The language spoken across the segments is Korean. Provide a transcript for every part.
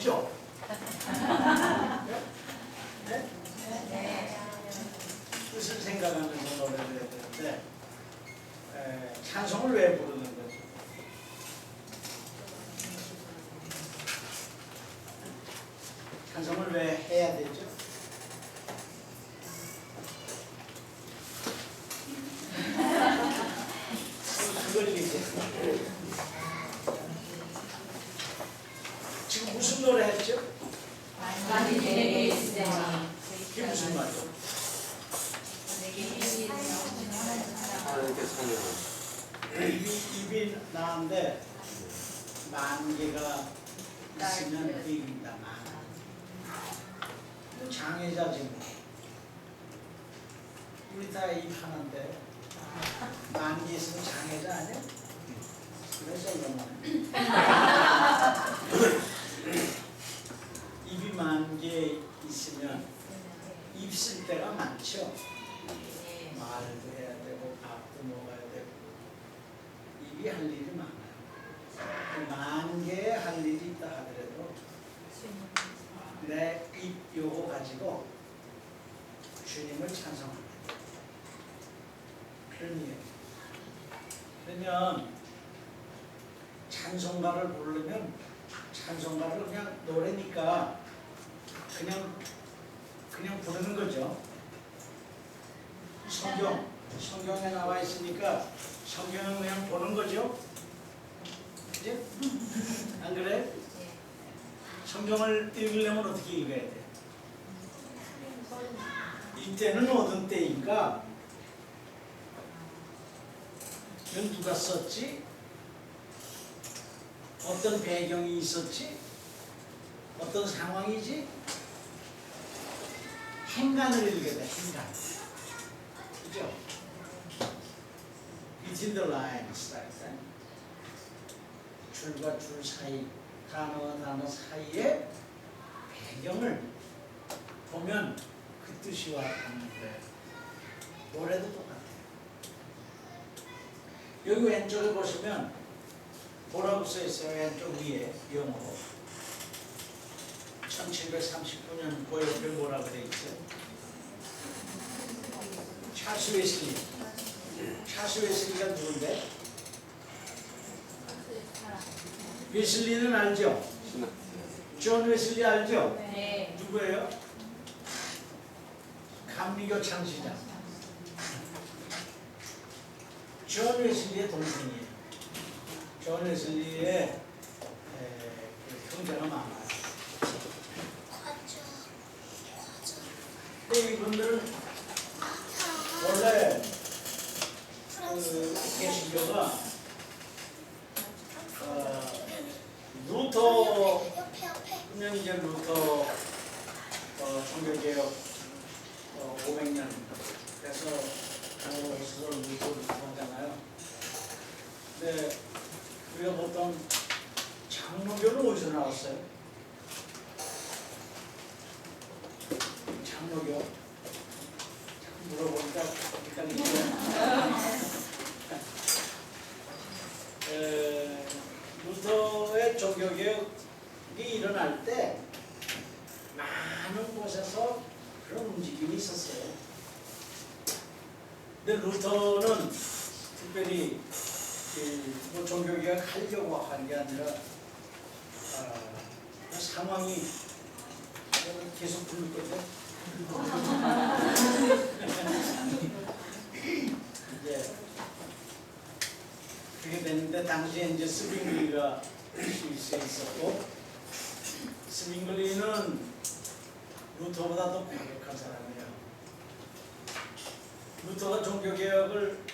그죠? 네? 뜻을 생각하면서 노래를 해야 되는데 찬송을 왜 부르는 거죠? 찬송을 왜 해야 되죠? 그걸 얘기해. 지금 무슨 노래 했죠? 그게 무슨 말이죠? 하나님께 찬양. 입이 나는데 만 개가 있으면 그 입이다. 장애자지. 우리 다 입 하나인데 만 개 있으면 장애자 아니야? 그래서 이런 입이 만 개 있으면 입 쓸 때가 많죠. 말도 해야 되고 밥도 먹어야 되고 입이 할 일이 많아요. 만 개 할 일이 있다 하더라도 내 입 요거 가지고 주님을 찬송합니다. 그런 이유예요. 그러면 찬송가를 부르면 찬송가를 그냥 노래니까 그냥 부르는 거죠. 성경에 나와 있으니까 성경은 그냥 보는 거죠. 그지? 안 그래? 성경을 읽으려면 어떻게 읽어야 돼? 이때는 어떤 때인가? 이건 누가 썼지? 어떤 배경이 있었지? 어떤 상황이지? 행간을 읽어야 돼. 행간. 그죠? Between the lines, 줄과 줄 사이, 단어와 단어 사이의 배경을 보면 그 뜻이 와닿는데 노래도 똑같아요. 여기 왼쪽에 보시면 뭐라고 써있어요? 왼쪽 위에 영어로 1739년 그 옆에 뭐라고 돼 있어요? 찰스 웨슬리. 찰스 웨슬리가 누군데? 웨슬리는 알죠? 존 웨슬리 알죠? 네. 누구예요? 감리교 창시자. 존 웨슬리의 동생이에요. 존 웨슬리의 형제가 많아요. 근데 이분들은 원래 개신교가 루터 그냥 이제 루터 종교개혁 500년 그래서 스스로 루터를 하잖아요. 근데 우리가 보통 장로교는 어디서 나왔어요? 장로교 자꾸 물어보니까 헷갈리죠. 루터의 종교개혁이 일어날 때 많은 곳에서 그런 움직임이 있었어요. 근데 루터는 특별히 뭐 종교개혁 하려고 한 게 아니라 그 상황이 계속 부를 거죠. 이제 그게 됐는데 당시에 이제 스빙글리가 있었고 스빙글리는 루터보다 더 강력한 사람이에요. 루터가 종교개혁을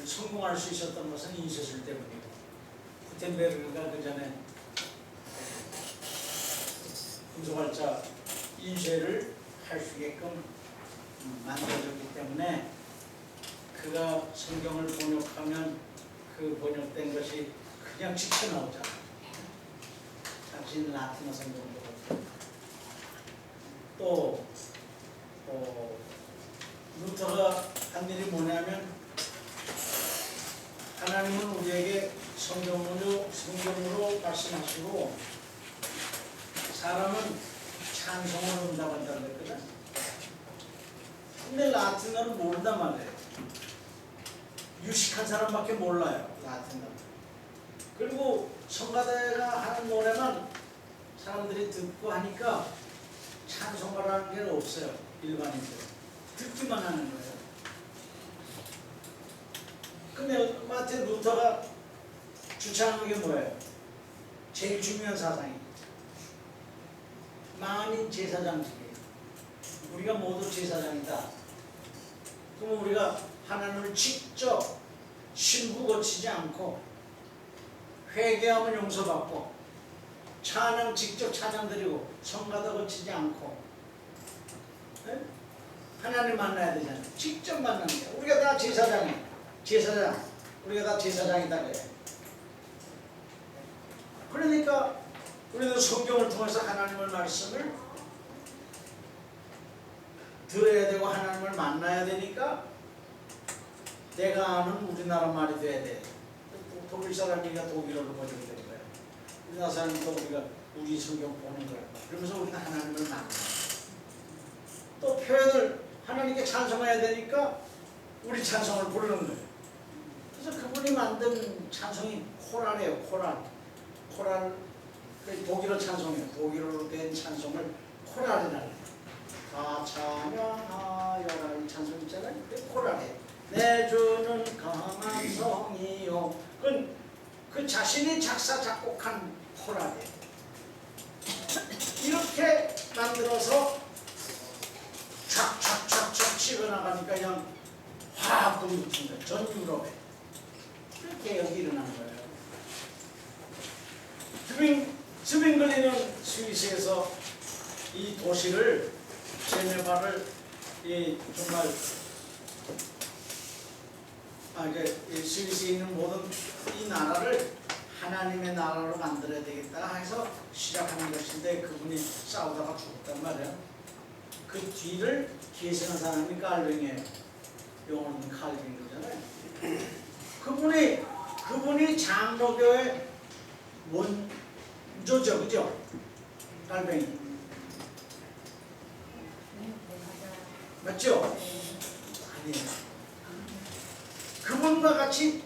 성공할 수 있었던 것은 인쇄술 때문이고 구텐베르그가 그 전에 금속활자 인쇄를 할 수 있게끔 만들어졌기 때문에 그가 성경을 번역하면 그 번역된 것이 그냥 직접 나오잖아. 당신 라틴어 성경도 또 루터가 한 일이 뭐냐면 하나님은 우리에게 성경으로 말씀하시고 사람은 찬송을 응답한다고 그랬거든. 근데 라틴어를 모른단 말이에요. 유식한 사람밖에 몰라요, 라틴어. 그리고 성가대가 하는 노래만 사람들이 듣고 하니까 찬송가라는 게 없어요, 일반인들. 듣기만 하는 거예요. 근데 마틴 루터가 주창한 게 뭐예요? 제일 중요한 사상이 만인 제사장직이에요. 우리가 모두 제사장이다. 그러면 우리가 하나님을 직접 신부 거치지 않고 회개하면 용서받고 찬양 직접 찬양 드리고 성가도 거치지 않고, 네? 하나님 만나야 되잖아요. 직접 만나는 거야. 우리가 다 제사장이에요. 제사장. 우리가 다 제사장이다 그래. 그러니까 우리는 성경을 통해서 하나님의 말씀을 들어야 되고 하나님을 만나야 되니까 내가 아는 우리나라 말이 돼야 돼. 독일 사람이니까 독일어로 번역이 되는 거야. 우리나라 사람이니까 우리가 우리 성경 보는 거야. 그러면서 우리는 하나님을 만나. 또 표현을 하나님께 찬송해야 되니까 우리 찬송을 부르는 거예요. 그래서 그분이 만든 찬송이 코랄이에요. 코랄. 독일어 찬송이에요. 독일어로 된 찬송을 코랄이라고 해요. 다 찬양하여라 이 찬송 있잖아요. 그게 코랄이에요. 내 주는 강한 성이요. 그 자신이 작사 작곡한 코랄이에요. 이렇게 만들어서 촥촥촥촥 치고나가니까 그냥 확 불붙은 거예요. 전 유럽에. 그렇게 여기 일어난 거예요. 즈빙글리는 스위스에서 이 도시를 제네바를 정말 이제 스위스에 있는 모든 이 나라를 하나님의 나라로 만들어야 되겠다 해서 시작하는 것인데 그분이 싸우다가 죽었단 말이에요. 그 뒤를 계승한 사람이 칼뱅이에요. 영어로는 칼뱅이잖아요. 그분이 장로교의 원조죠, 그죠? 칼뱅이 맞죠? 아니에요. 그분과 같이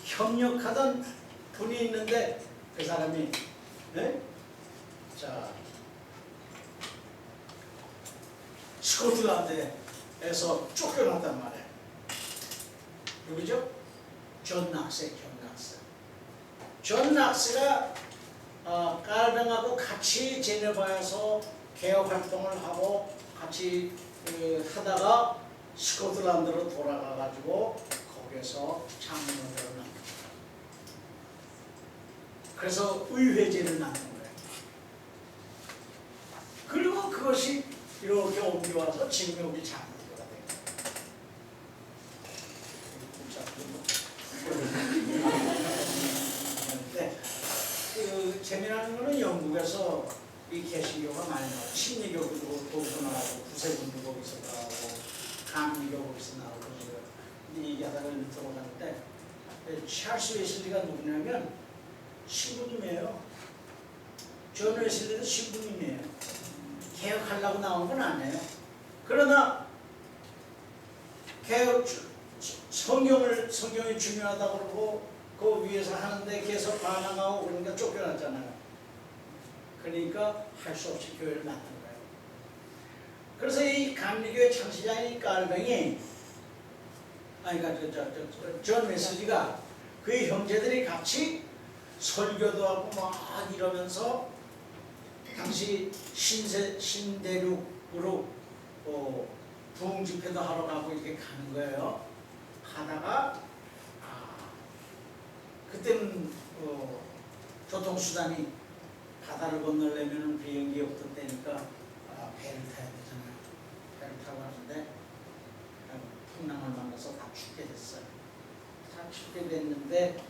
협력하던 분이 있는데 그 사람이 스코틀랜드에서 쫓겨났단 말이에요. 누구죠? 존 낙스. 존 낙스가 깔뱅하고 같이 제네바에서 개혁 활동을 하고 같이 하다가 스코틀랜드로 돌아가가지고 거기에서 장로를 만듭니다. 그래서 의회제를 만든 거예요. 그리고 그것이 이렇게 옮겨와서 지금 여기 장로교가 된 거예요. 그 재미나는 거는 영국에서 이 개신교가 많이 나와요. 심리교도 거기서 나오고 구세군도 거기서 나오고 감리교 거기서 나오고 근데 얘기하다가 들어가는데 찰스 웨슬리가 누구냐면 신부님이에요. 존 웨슬리도 신부님이에요. 개혁하려고 나온 건 아니에요. 그러나 개혁 성경이 중요하다고 그러고 그 위에서 하는데 계속 반항하고 그러니까 쫓겨났잖아요. 그러니까 할 수 없이 교회를 만든 거예요. 그래서 이 감리교의 창시자인 깔뱅이 존 웨슬리가 그의 형제들이 같이 설교도 하고 막 이러면서 당시 신대륙으로 부흥 집회도 하러 가고 이렇게 가는 거예요. 하다가 그때는 교통수단이 바다를 건너려면 비행기 없던 때니까 배를 타야 되잖아요. 배를 타고 가는데 풍랑을 만나서 다 죽게 됐어요. 다 죽게 됐는데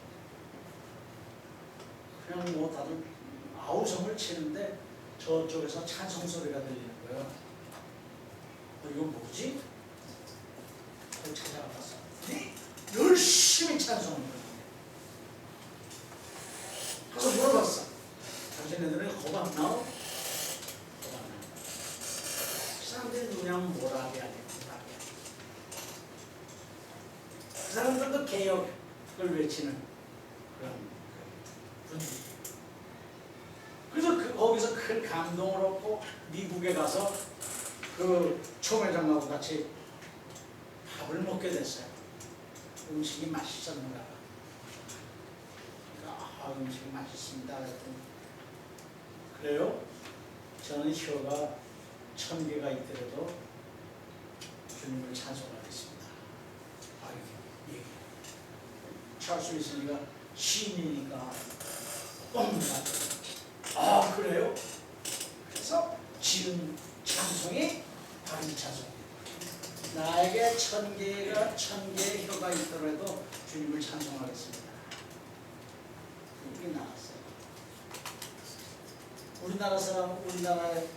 그냥 뭐 다들 아우성을 치는데 저쪽에서 찬송 소리가 들리는 거예요. 이거 뭐지? 그걸 찾아가서 열심히 찬송을 해요. 그래서 물어봤어. 당신네들은 겁 안 나오? 그냥 몰아야 돼. 그 사람들도 개혁을 외치는 그런 분위기. 그래서 거기서 큰 감동을 얻고 미국에 가서 그 총회장하고 같이 밥을 먹게 됐어요. 음식이 맛있었는가 봐. 그러니까 음식이 맛있습니다. 그랬더니 그래요? 저는 혀가 1000개가 있더라도 주님을 찬송하겠습니다. 아이고, 예. 찰수 있으니까 시인이니까 뻥 아 그래요? 그래서 지은 찬송이 바로 이 찬송. 나에게 1000개의 혀가 있더라도 주님을 찬송하겠습니다. 이게 나왔어요. 우리나라 사람, 우리나라에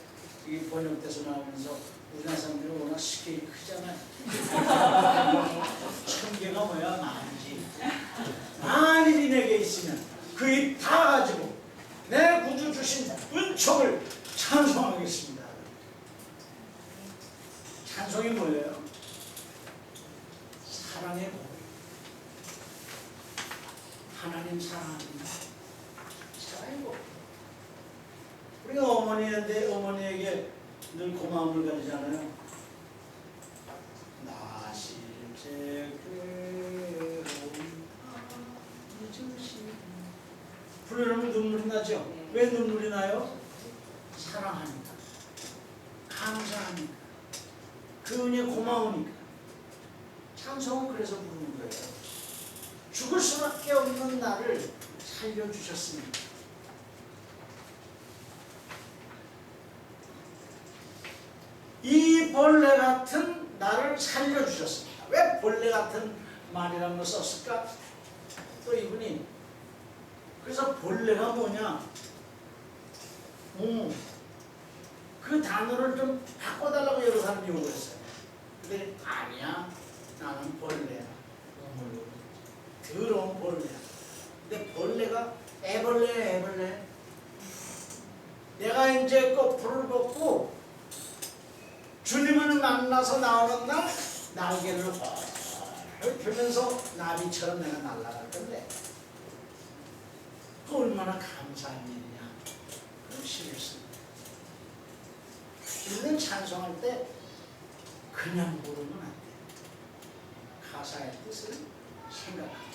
이게 번역돼서 나오면서 우리나라 사람들이 워낙 스케일이 크잖아요. 1000개가 뭐야? 만이지. 만일이 내게 있으면 그 입 다 가지고 내 구주 주신 은총을 찬송하겠습니다. 찬송이 뭐예요? 사랑의 고백. 하나님 사랑합니다. 사랑의 고백. 우리가 어머니에게 늘 고마움을 가지잖아요. 나 실제 괴로움 잊으시는 부르면 눈물이 나죠? 왜 눈물이 나요? 사랑하니까, 감사하니까, 그 은혜 고마우니까. 찬송은 그래서 부르는 거예요. 죽을 수밖에 없는 나를 살려주셨습니다. 이 벌레 같은 나를 살려주셨습니다. 왜 벌레 같은 말이라는 걸 썼을까? 또 이분이 그래서 벌레가 뭐냐? 그 단어를 좀 바꿔달라고 여러 사람이 요구했어요. 근데 아니야, 나는 벌레야. 더러운 벌레야. 근데 벌레가 애벌레. 내가 이제 거풀을 벗고 주님을 만나서 나오는 날 날개를 펴면서 나비처럼 내가 날아갈 건데 그 얼마나 감사한 일이냐. 그런 시를 씁니다. 우리는 찬송할 때 그냥 부르면 안 돼. 가사의 뜻을 생각하고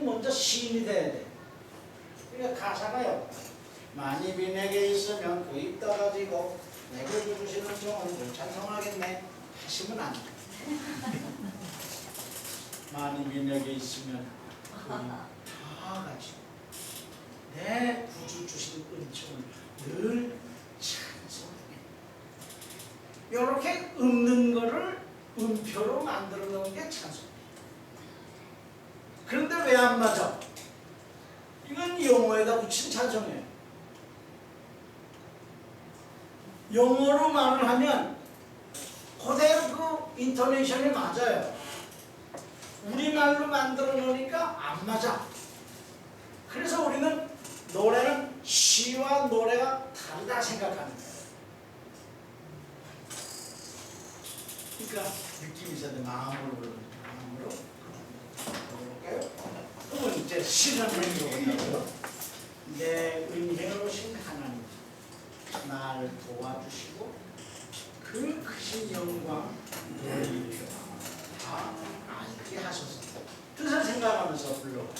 먼저 시인이 돼야 돼. 그러니까 가사가요. 만입이 내게 있으면 그 입 떠가지고 내게 주시는 종을 찬송하겠네 하시면 안 돼. 만입이 내게 있으면 그 입 다 가지고 내 구주 주신 은총을 늘 찬송하게. 이렇게 읊는 거를 음표로 만들어 놓은 게 찬송이에요. 그런데 왜 안 맞아? 이건 영어에다 붙인 찬송이에요. 영어로 말을 하면 그대로 그 인토네이션이 맞아요. 우리말로 만들어 놓으니까 안 맞아. 그래서 우리는 노래는 시와 노래가 다르다 생각하는 거예요. 그러니까 느낌이 있어야 돼. 마음으로 부르는 마음으로 볼까요? 그러면 이제 시를 읽어보자고요. 내 은혜로우신 하나님 나를 도와주시고 그 크신 영광 너희 다 알게 하소서. 뜻을 생각하면서 불러봐요.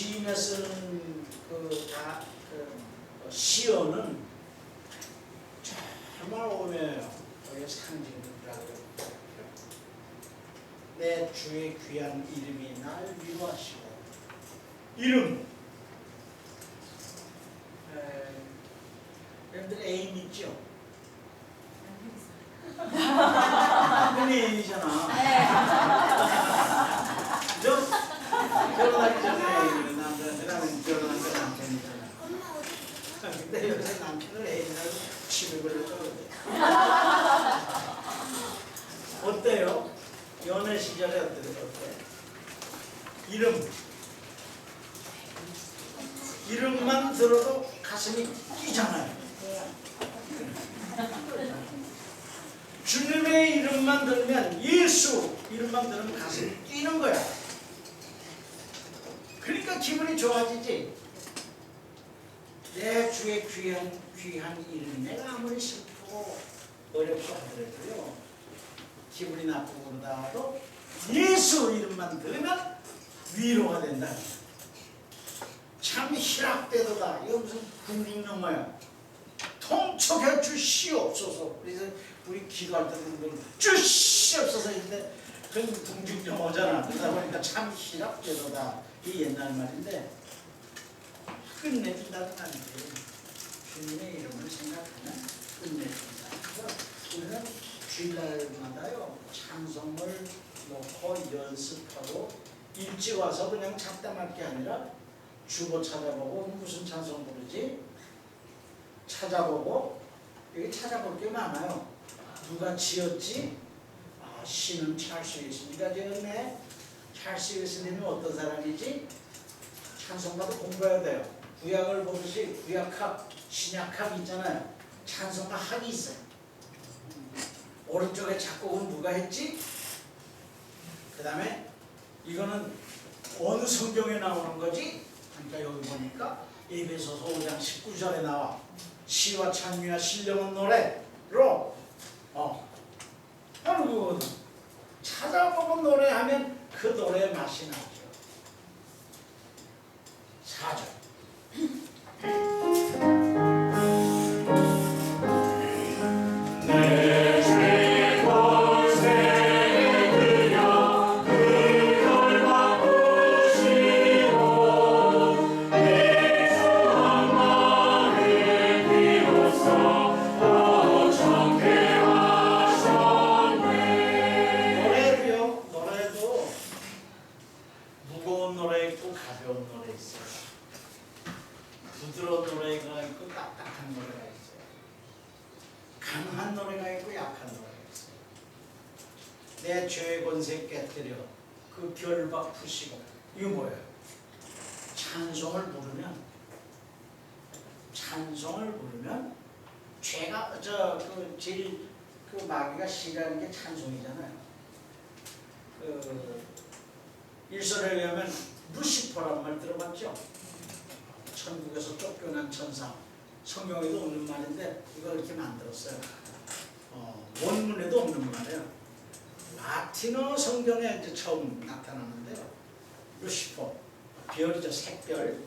시인에 쓰는 시어는 정말 오묘해요. 그게 상징이라고. 내 주의 귀한 이름이 날 위로하시고. 이름. 여러분들 애인 있죠? 남편이 애인이잖아. 결혼하기 전에 애인이고 남편한테 결혼한 게 남편이잖아. 근데 요새 남편을 애인이라고 취급을 해서 어때요? 연애 시절에 어때? 이름만 들어도 가슴이 뛰잖아요. 주님의 이름만 들으면, 예수 이름만 들으면 가슴이 뛰는 거야. 그러니까 기분이 좋아지지. 내 주의 귀한 이름, 내가 아무리 슬프고 어렵고 하더라도요, 기분이 나쁘고 그러다가도 예수 이름만 들으면 위로가 된다. 참 희락되도다. 이거 무슨 궁중영어야. 통촉해 주시옵소서. 그래서 우리 기도할 때도 주시옵소서 했는데 그건 궁중영어잖아. 그러다 보니까 참 희락되도다. 이 옛날 말인데 끝내준다는 말이지. 주님의 이름을 생각하면 끝내준다. 그래서 우리는 주일날마다요 찬송을 놓고 연습하고 일찍 와서 그냥 잡담할 게 아니라 주보 찾아보고 무슨 찬송 부르지? 찾아보고 여기 찾아볼 게 많아요. 누가 지었지? 아, 시는 찰스 웨슬리가 지었네. 찰스 웨슬리는 어떤 사람이지? 찬송가도 공부해야 돼요. 구약을 보듯이 구약학, 신약학 있잖아요. 찬송가 학이 있어요. 오른쪽에 작곡은 누가 했지? 그 다음에 이거는 어느 성경에 나오는 거지? 그러니까 여기 보니까 에베소서 5장 19절에 나와. 시와 찬미와 신령한 노래로 바로 그거거든. 찾아보고 노래하면 그 노래의 맛이 나죠. 4절 부드러운 노래가 있고 딱딱한 노래가 있어요. 강한 노래가 있고 약한 노래가 있어요. 내 죄의 권세 깨뜨려 그 결박 푸시고. 이거 뭐예요? 찬송을 부르면 죄가 제일 마귀가 싫어하는 게 찬송이잖아요. 일설에 의하면 루시퍼란 말 들어봤죠? 천국에서 쫓겨난 천사. 성경에도 없는 말인데 이걸 이렇게 만들었어요. 원문에도 없는 말이에요. 라틴어 성경에 이제 처음 나타나는데요. 루시퍼, 별이죠, 색별.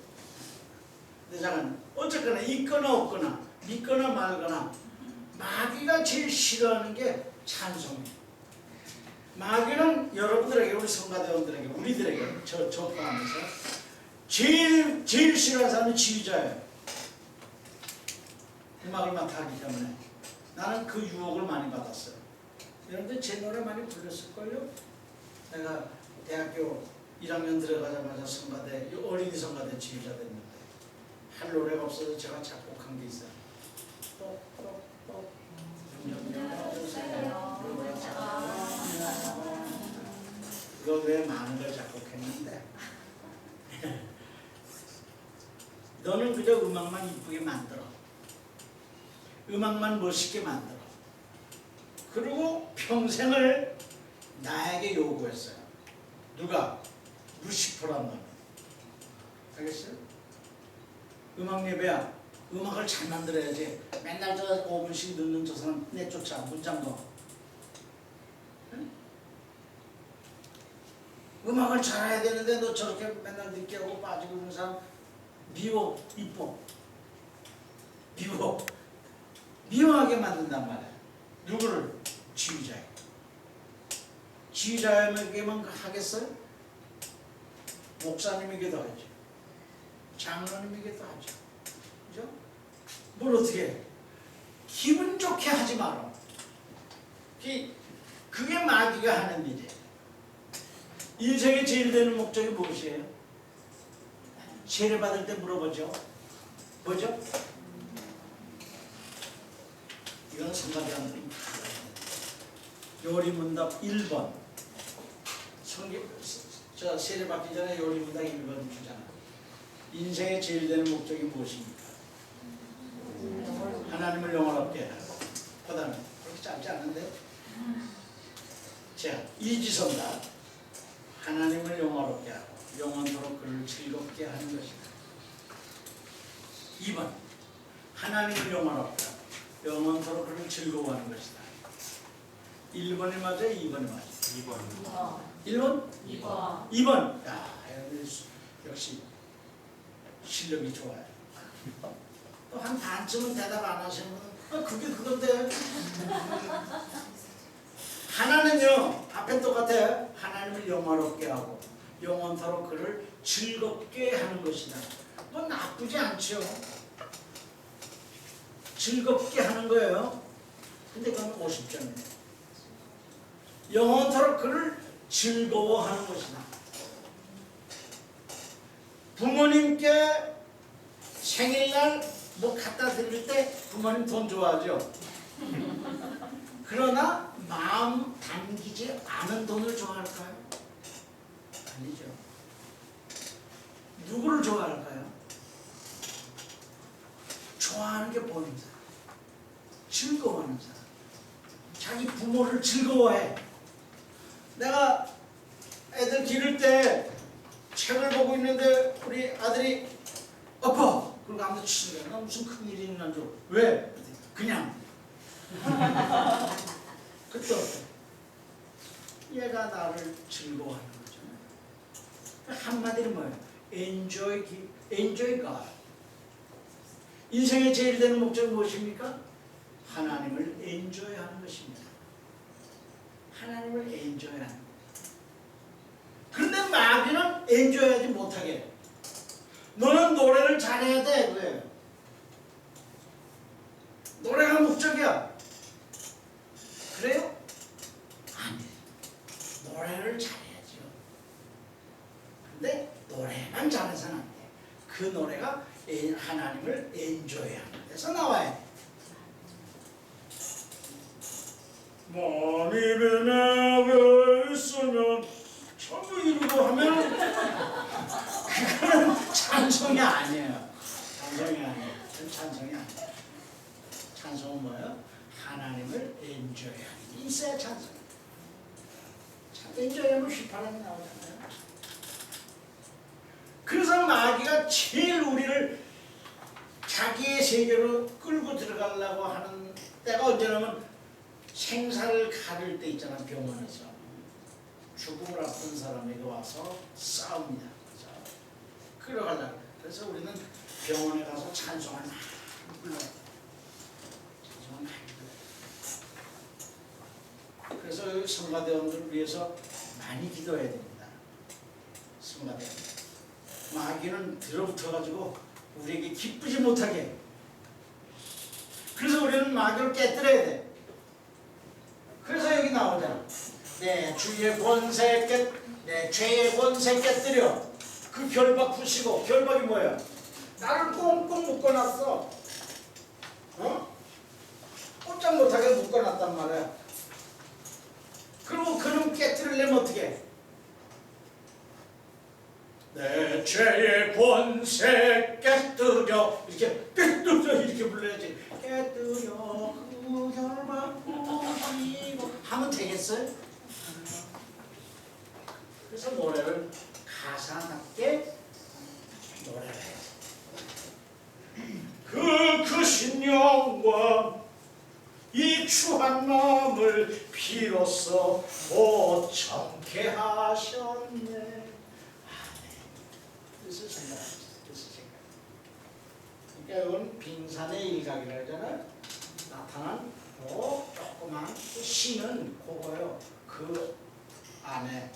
근데 잠깐 어쨌거나 있거나 없거나 믿거나 말거나 마귀가 제일 싫어하는 게 찬송이에요. 마귀는 여러분들에게, 우리 성가대원들에게, 우리들에게, 저 포함해서 제일 싫어하는 사람이 지휘자예요. 음악을 맡아하기 때문에. 나는 그 유혹을 많이 받았어요. 여러분들 제 노래 많이 불렀을걸요? 내가 대학교 1학년 들어가자마자 성가대, 어린이 성가대 지휘자 됐는데 할 노래가 없어서 제가 작곡한 게 있어요. 이거 외에 많은 걸 작곡했는데 너는 그저 음악만 이쁘게 만들어. 음악만 멋있게 만들어. 그리고 평생을 나에게 요구했어요. 누가? 루시퍼란 놈이. 알겠어요? 음악 예배야. 음악을 잘 만들어야지. 맨날 저 5분씩 늦는 저 사람 내쫓아. 문장 넣어. 응? 음악을 잘해야 되는데 너 저렇게 맨날 늦게 하고 빠지고 그런 사람 미워, 이뻐. 미워. 미워하게 만든단 말이야. 누구를? 지휘자에게. 지휘자에게만 하겠어요? 목사님에게도 하죠. 장로님에게도 하죠. 그죠? 뭘 어떻게 해? 기분 좋게 하지 마라. 그게 마귀가 하는 일이에요. 인생의 제일 되는 목적이 무엇이에요? 세례받을 때 물어보죠. 뭐죠? 이건 성가대원들은 요리문답 1번. 저 세례받기 전에 요리문답 1번 주잖아. 인생의 제일 되는 목적이 무엇입니까? 하나님을 영원롭게 하고. 그 다음에 그렇게 짧지 않은데? 자, 이지선다. 하나님을 영원롭게 하고 영원토록 그를 즐겁게 하는 것이다. 2번. 하나님을 영원롭게 하고 영원토록 그를 즐거워하는 것이다. 1번이 맞아요? 2번이 맞아요? 2번. 1번? 2번. 2번. 야, 역시 실력이 좋아요. 또 한 반쯤은 대답 안 하시는 분은 그게 그건데. 하나는요, 앞에 똑같아요. 하나님을 영화롭게 하고 영원토록 그를 즐겁게 하는 것이다. 뭐 나쁘지 않죠. 즐겁게 하는 거예요. 근데 그건 50점이에요. 영원토록 그를 즐거워하는 것이다. 부모님께 생일날 뭐 갖다 드릴 때 부모님 돈 좋아하죠. 그러나 마음 담기지 않은 돈을 좋아할까요? 아니죠. 누구를 좋아할까요? 좋아하는 게 보이는 사람, 즐거워하는 사람, 자기 부모를 즐거워해. 내가 애들 기를 때 책을 보고 있는데 우리 아들이 아빠! 그리고 아무도 치는 거야. 나 무슨 큰일이 있는 줄. 왜? 그냥. 그때 어때? 얘가 나를 즐거워하는 거잖아요. 한마디로 뭐예요? Enjoy God. 인생의 제일 되는 목적은 무엇입니까? 하나님을 enjoy하는 것입니다. 하나님을 enjoy하는 것. 그런데 마귀는 enjoy하지 못하게 해요. 너는 노래를 잘해야 돼. 그래요. 노래가 목적이야. 그래요? 아니, 노래를 잘해야죠. 근데 노래만 잘해서는 안 돼. 그 노래가 하나님을 엔조이하는 데서 나와야 돼. 마음이 내게 있으면 전부 이루고 하면 그거는 찬송이 아니에요. 찬송이 아니에요. 찬송이 아니에요. 찬송은 뭐예요? 하나님을 엔조이하는 게 있어야 찬송. 엔조이하면 휘파람이 나오잖아요. 그래서 마귀가 제일 우리를 자기의 세계로 끌고 들어가려고 하는 때가 언제냐면 생사를 가릴 때 있잖아. 병원에서 죽음을 앞둔 사람에게 와서 싸웁니다. 끌어가려고. 그래서 우리는 병원에 가서 찬송을 많이 불러요. 찬송을 많이 불러요. 그래서 성가대원들을 위해서 많이 기도해야 됩니다. 성가대원. 마귀는 들어붙어가지고 우리에게 기쁘지 못하게 해요. 그래서 우리는 마귀를 깨뜨려야 돼. 그래서 여기 나오잖아. 내 주의 권세 내 죄의 권세 깨뜨려. 그 결박 부시고. 결박이 뭐야? 나를 꽁꽁 묶어놨어. 꼼짝 못하게 묶어놨단 말이야. 그리고 그놈 깨뜨리려면 어떻게 해? 내 죄의 권세 깨뜨려. 이렇게 깨뜨려 이렇게 불러야지. 깨뜨려 그 결박 부시고 하면 되겠어요? 그래서 노래를 가사답게 노래를 해요. 그 크신 영광 이 추한 마음을 비로소 오청케 그렇게 하셨네. 뜻을 생각합니다. 뜻을 생각. 그러니까 이건 빙산의 일각이라 하잖아요. 나타난 조그만 시는 그거요. 그 안에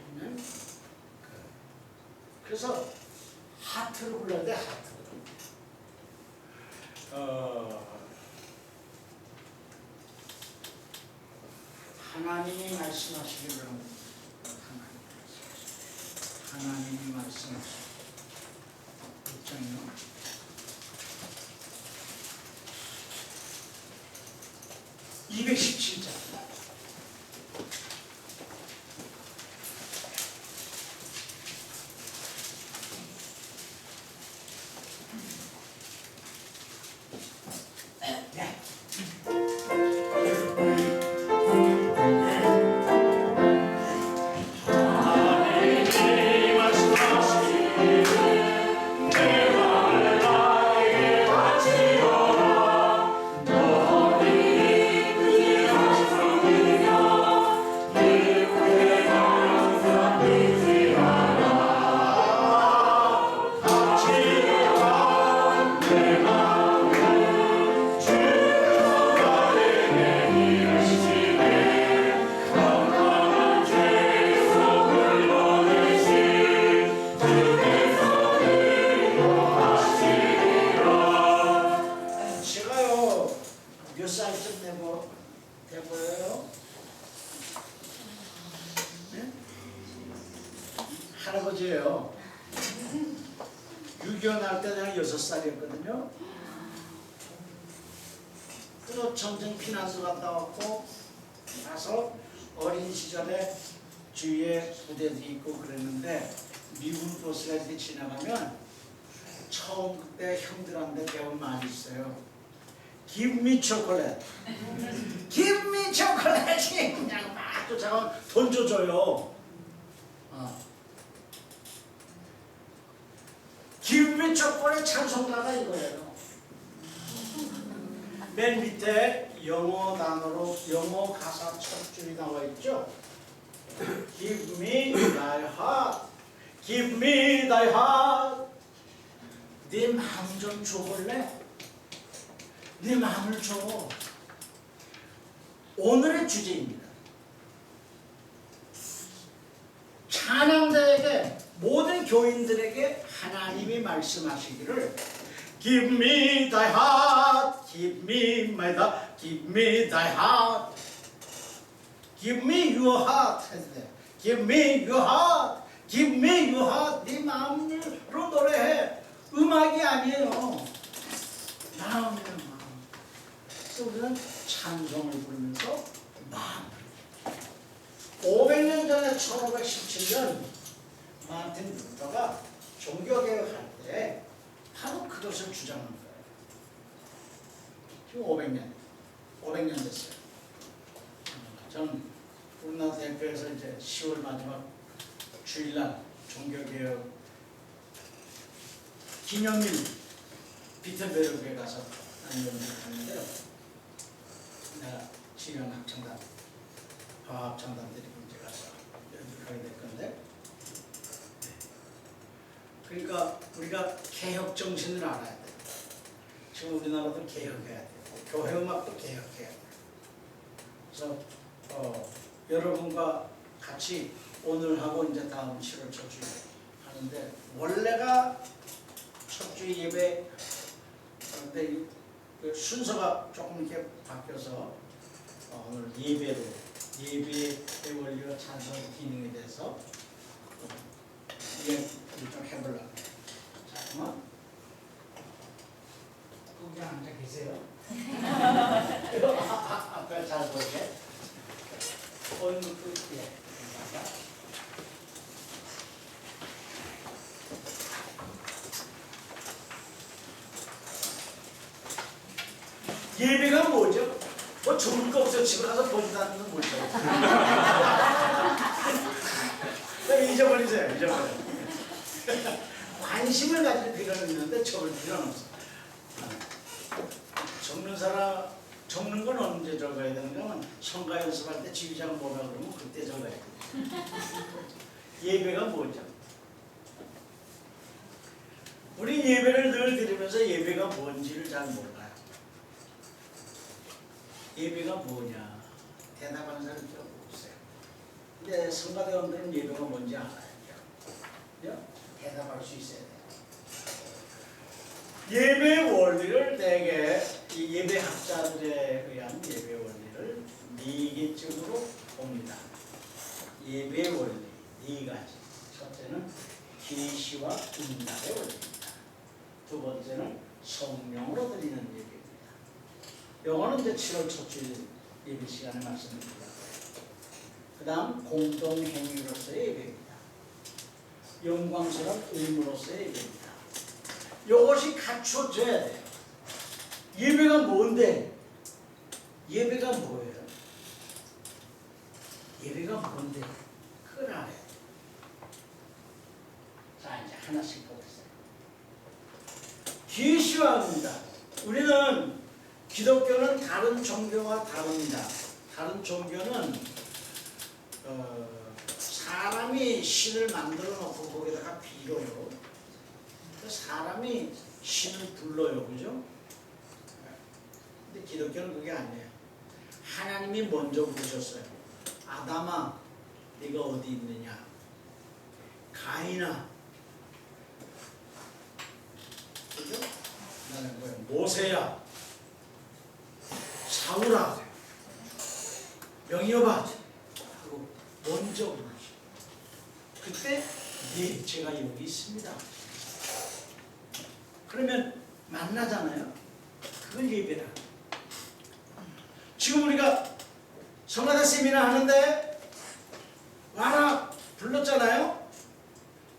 있는 그래서 하트를 불러야 돼. 하트. 하나님이 말씀하시기를 하나님이 말씀하시기를 6장이요. 217장. 몇 살쯤 돼 보여요? 네? 할아버지예요. 6.25 날 때 내가 6살이었거든요. 또 전쟁 피난소 갔다 왔고 가서 어린 시절에 주위에 부대들이 있고 그랬는데 미군 버스가 이렇게 지나가면 처음 그때 형들한테 배운 말이 있어요. Give me chocolate. Give me chocolate. 그냥 막 쫓아가면 던져줘요. Give me chocolate 찬송가가 이거예요. 맨 밑에 영어 단어로 영어 가사 첫 줄이 나와 있죠. Give me thy heart. Give me thy heart. 네 마음 좀 줘볼래? 네 마음을 줘. 오늘의 주제입니다. 찬양대에게 모든 교인들에게 하나님이 말씀하시기를 Give me thy heart, give me my heart, give me thy heart, give me your heart. Give me your heart, give me your heart. 네 마음으로 노래해. 음악이 아니에요. 마음이에요. 우리는 찬송을 부르면서 마음을 500년 전에 1517년 마틴 루터가 종교개혁할 때 바로 그것을 주장한 거예요. 지금 500년 됐어요. 저는 우리나라 대표에서 이제 10월 마지막 주일날 종교개혁 기념일 비텐베르크에 가서 연주를 하는데요. 내가 지휘한 합창단, 합창단들이 이제 가서 연주를 하게 될 건데, 그러니까 우리가 개혁 정신을 알아야 돼. 지금 우리나라도 개혁해야 돼. 교회 음악도 개혁해야 돼. 그래서 여러분과 같이 오늘 하고 이제 다음 7월 첫 주에 하는데 원래가 첫 주 예배 그런데 그 순서가 조금 이렇게 바뀌어서 오늘 예배의 원리와 찬송의 기능에 대해서 이야기를 좀 해보려고. 잠깐만. 거기 앉아 계세요. 앞에 잘 보이게. 오늘 예. 예배가 뭐죠? 뭐 좋은 거 없어 집에 가서 보지도 않는 건 뭐죠? 잊어버려. 관심을 가질 필요는 있는데 적을 필요는 없어. 적는 사람 적는 건 언제 적어야 되는가 하면 성가 연습할 때 지휘자가 뭐라 그러면 그때 적어야 돼. 예배가 뭐죠? 우리 예배를 늘 드리면서 예배가 뭔지를 잘 몰라요. 예배가 뭐냐? 대답하는 사람이 좀 없어요. 근데 성가대원들은 예배가 뭔지 알아요. 대답할 수 있어야 돼요. 예배의 원리를 대개 이 예배학자들에 의한 예배 원리를 네 개쯤으로 봅니다. 예배의 원리 네 가지. 첫째는 계시와 응답의 원리입니다. 두 번째는 성령으로 드리는 예배입니다. 요거는 이제 7월 첫 주일 예배 시간에 말씀드리고요. 그 다음 공동행위로서의 예배입니다. 영광스러운 의무로서의 예배입니다. 이것이 갖춰져야 돼요. 예배가 뭔데? 예배가 뭐예요? 예배가 뭔데? 그걸 알아야 돼요. 자, 이제 하나씩 보겠어요. 계시와 응답. 우리는 기독교는 다른 종교와 다릅니다. 다른 종교는 사람이 신을 만들어 놓고 거기다가 빌어요. 사람이 신을 불러요. 그죠? 근데 기독교는 그게 아니에요. 하나님이 먼저 부르셨어요. 아담아, 네가 어디 있느냐? 가인아, 그죠? 나는 뭐야? 모세야, 사울아, 명희여봐 하고 먼저 부르시. 그때 네, 제가 여기 있습니다. 그러면 만나잖아요. 그걸 예배다. 지금 우리가 성가대 세미나 하는데 와라 불렀잖아요.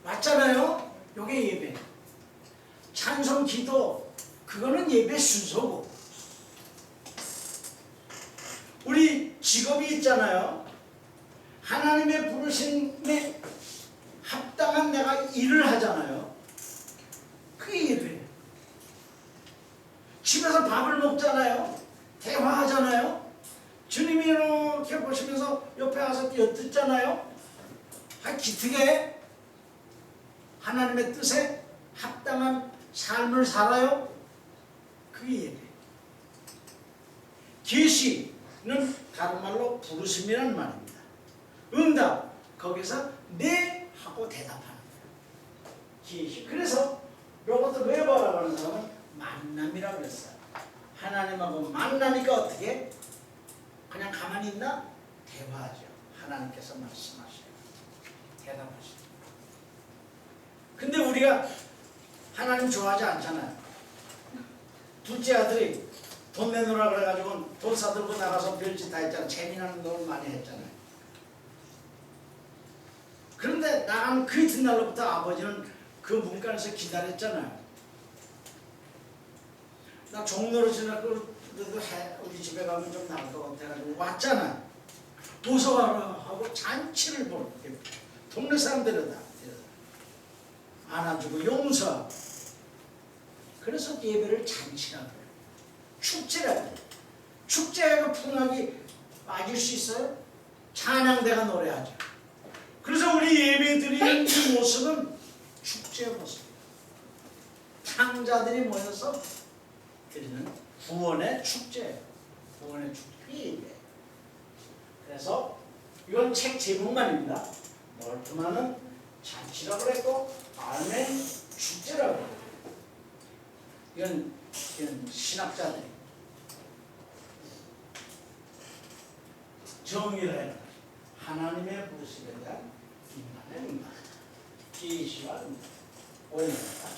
왔잖아요. 요게 예배. 찬송 기도 그거는 예배 순서고. 우리 직업이 있잖아요. 하나님의 부르심에 합당한 내가 일을 하잖아요. 그게 예배예요. 집에서 밥을 먹잖아요. 대화하잖아요. 주님이 이렇게 보시면서 옆에 와서 듣잖아요. 기특해. 하나님의 뜻에 합당한 삶을 살아요. 그게 예배. 계시는 다른 말로 부르심이라는 말입니다. 응답, 거기서 네 하고 대답하는 거예요. 계시. 그래서 로버트 웨버라고 하는 사람은 만남이라고 그랬어요. 하나님하고 만나니까 어떻게? 그냥 가만히 있나? 대화하죠. 하나님께서 말씀하셔요. 대답하셔요. 근데 우리가 하나님 좋아하지 않잖아요. 둘째 아들이 돈 내놓으라 그래가지고 돈 사들고 나가서 별짓 다 했잖아요. 재미나는 걸 많이 했잖아요. 그런데 나간 그 이튿날로부터 아버지는 그 문간에서 기다렸잖아요. 나 종로로 지나고 그래도 우리 집에 가면 좀 나을 것 같아가지고 왔잖아. 어서 와라 하고 잔치를 벌이고 동네 사람들은 다 안아주고 용서하고. 그래서 예배를 잔치라고 해요. 축제라고 해요. 축제가 풍악이 빠질 수 있어요? 찬양대가 노래하죠. 그래서 우리 예배 드리는 이 모습은 축제의 모습이에요. 창자들이 모여서 드리는 구원의 축제예요. 구원의 축제예요. 그래서 이건 책 제목만입니다. 멀트만은 잔치라고 그랬고 아멘 축제라고 그래요. 이건 신학자들이 정의를 해요. 하나님의 부르심에 대한 인간의 응답, 계시와 응답, 원리입니다.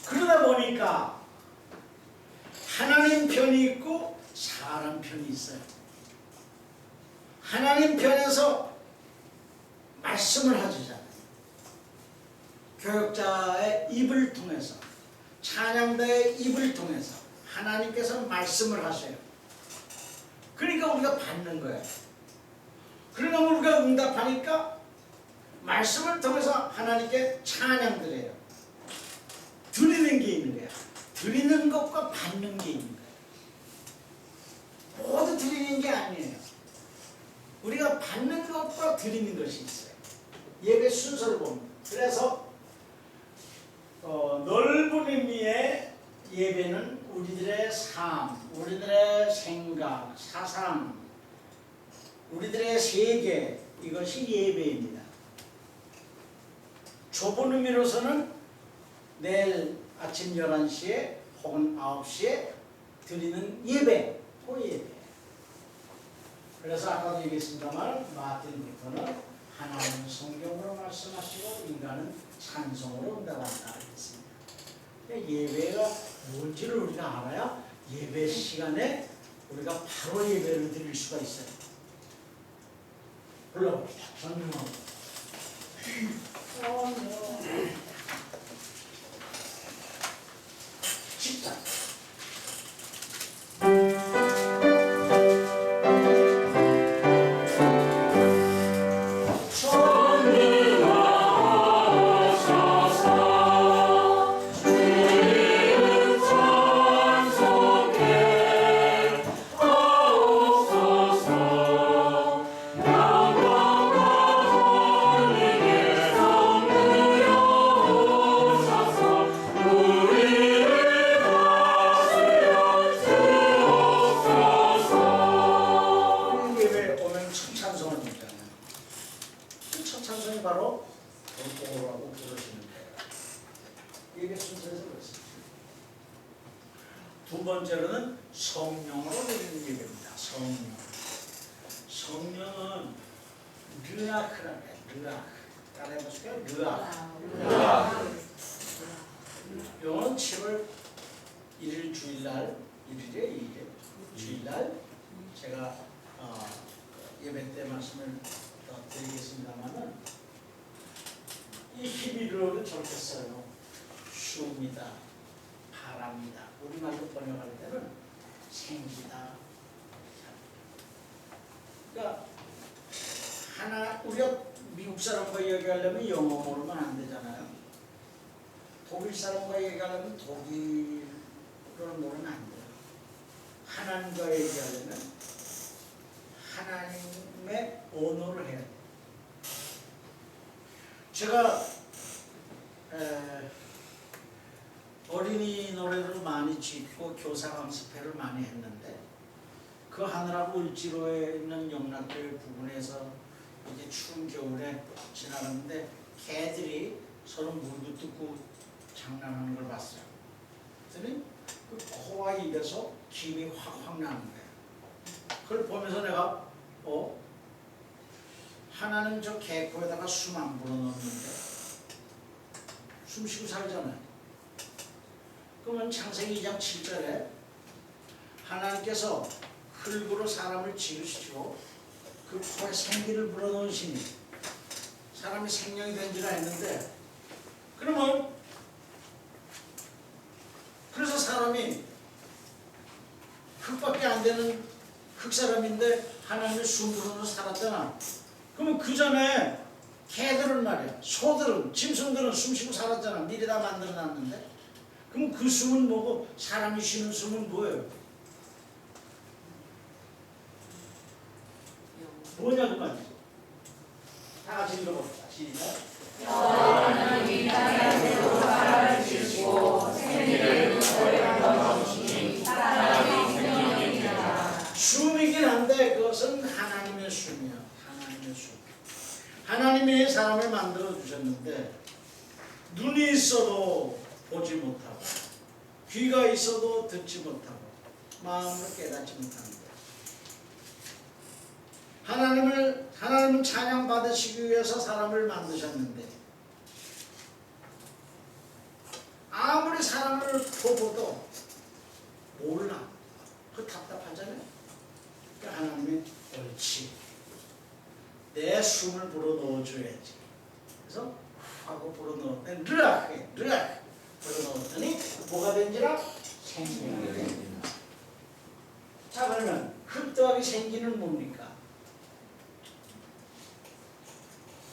그러다 보니까 하나님 편이 있고 사람 편이 있어요. 하나님 편에서 말씀을 하시잖아요. 교역자의 입을 통해서, 찬양자의 입을 통해서 하나님께서 말씀을 하셔요. 그러니까 우리가 받는 거예요. 그러나 우리가 응답하니까 말씀을 통해서 하나님께 찬양 드려요. 드리는 게 있는 거야. 드리는 것과 받는 게 있는 거예요. 모두 드리는 게 아니에요. 우리가 받는 것과 드리는 것이 있어요. 예배 순서를 봅니다. 그래서 넓은 의미의 예배는 우리들의 삶, 우리들의 생각, 사상, 우리들의 세계, 이것이 예배입니다. 좁은 의미로서는 내일 아침 11시에 혹은 9시에 드리는 예배, 그 예배. 그래서 아까도 얘기했습니다만 마틴 루터는 하나님은 성경으로 말씀하시고 인간은 찬송으로 응답한다 했습니다. 예배가 뭔지를 우리가 알아야 예배 시간에 우리가 바로 예배를 드릴 수가 있어요. 불러봅시다. 성령으로. 십자. 두 번째로는 성령으로 드리는 예배입니다. 성령. 성령은 르아크라고 해요. 르아크. 따라해보실까요? 르아크. 이거는 7월 1일 주일날, 1일에 2일 주일날 제가 예배 때 말씀을 드리겠습니다만은 이 히브리어를 저렇게 써요. 슈입니다. 바랍니다. 우리말로 번역할 때는 생기다. 그러니까 우리가 미국 사람과 얘기하려면 영어 모르면 안 되잖아요. 독일 사람과 얘기하려면 독일어를 모르면 안 돼요. 하나님과 얘기하려면 하나님의 언어를 해야 돼요. 제가 어린이 노래를 많이 짓고 교사 강습회를 많이 했는데 그 하느라고 을지로에 있는 영락교회 부근에서 이제 추운 겨울에 지나갔는데 개들이 서로 물도 뜯고 장난하는 걸 봤어요. 그랬더니 그 코와 입에서 김이 확확 나는 거예요. 그걸 보면서 내가 하나는 저 개코에다가 숨 안 불어넣는데 숨 쉬고 살잖아요. 그러면 창세기 2장 7절에 하나님께서 흙으로 사람을 지으시고 그 코에 생기를 불어넣으시니 사람이 생명이 된 줄 알았는데 그러면 그래서 사람이 흙밖에 안 되는 흙사람인데 하나님의 숨 불어넣어 살았잖아. 그러면 그 전에 개들은 말이야, 소들은, 짐승들은 숨 쉬고 살았잖아. 미리 다 만들어 놨는데 그럼 그 숨은 뭐고 사람이 쉬는 숨은 뭐예요? 뭐냐 그 말이죠. 다 같이 읽어봅시다. 시작. 여호와는 이 땅에서 사람을 지으시고 생기를 불어넣으시니 사람이 생명이니라. 숨이긴 한데 그것은 하나님의 숨이야. 하나님의 숨. 하나님이 사람을 만들어 주셨는데 눈이 있어도 보지 못하고 귀가 있어도 듣지 못하고 마음으로 깨닫지 못합니다. 하나님은 찬양 받으시기 위해서 사람을 만드셨는데 아무리 사람을 보고도 몰라. 그 답답하잖아요. 그러니까 하나님이 옳지. 내 숨을 불어넣어줘야지. 그래서 하고 불어넣었더니 르악 불어넣었더니 뭐가 된지라? 생명이 됩니다. 자 그러면 흙 더하기 생기는 뭡니까?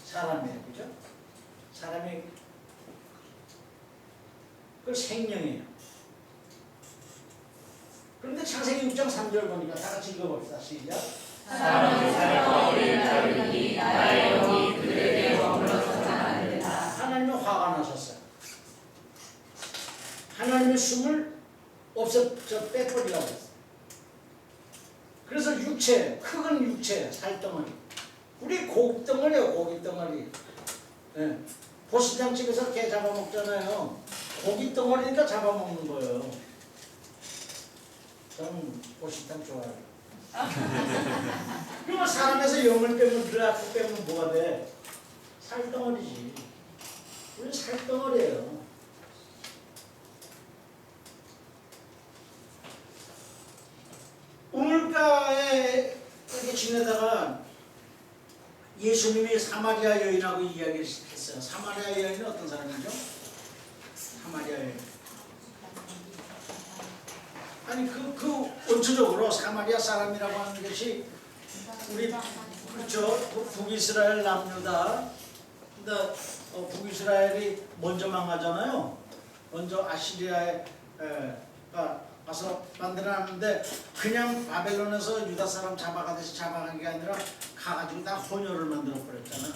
사람이에요. 그죠? 사람이 그 생명이에요. 창세기 6장 3절 보니까 다 같이 읽어봅시다. 시작. 사람은 살과 어리를 따르니 나의 영이 그들에게 머물러서는 안 된다. 하나님은 화가 나셨어요. 하나님의 숨을 빼버리라고 했어요. 그래서 육체, 흙은 육체, 살덩어리. 우리 고깃덩어리예요, 고깃덩어리. 네. 보신장집에서 개 잡아먹잖아요. 고깃덩어리니까 잡아먹는 거예요. 저는 보신탕 좋아해요. 그러면 사람에서 영을 빼면, 드라프 빼면 뭐가 돼? 살덩어리지. 우리 살덩어리예요. 우물가에 이렇게 지내다가 예수님이 사마리아 여인하고 이야기를 했어요. 사마리아 여인은 어떤 사람이죠? 사마리아 여인. 아니 원초적으로 사마리아 사람이라고 하는 것이 우리 그렇죠 북이스라엘 남유다. 근데 북이스라엘이 먼저 망하잖아요. 먼저 아시리아에 가서 만들어놨는데 그냥 바벨론에서 유다 사람 잡아가듯이 잡아간 게 아니라 가가지고 다 혼혈을 만들어 버렸잖아.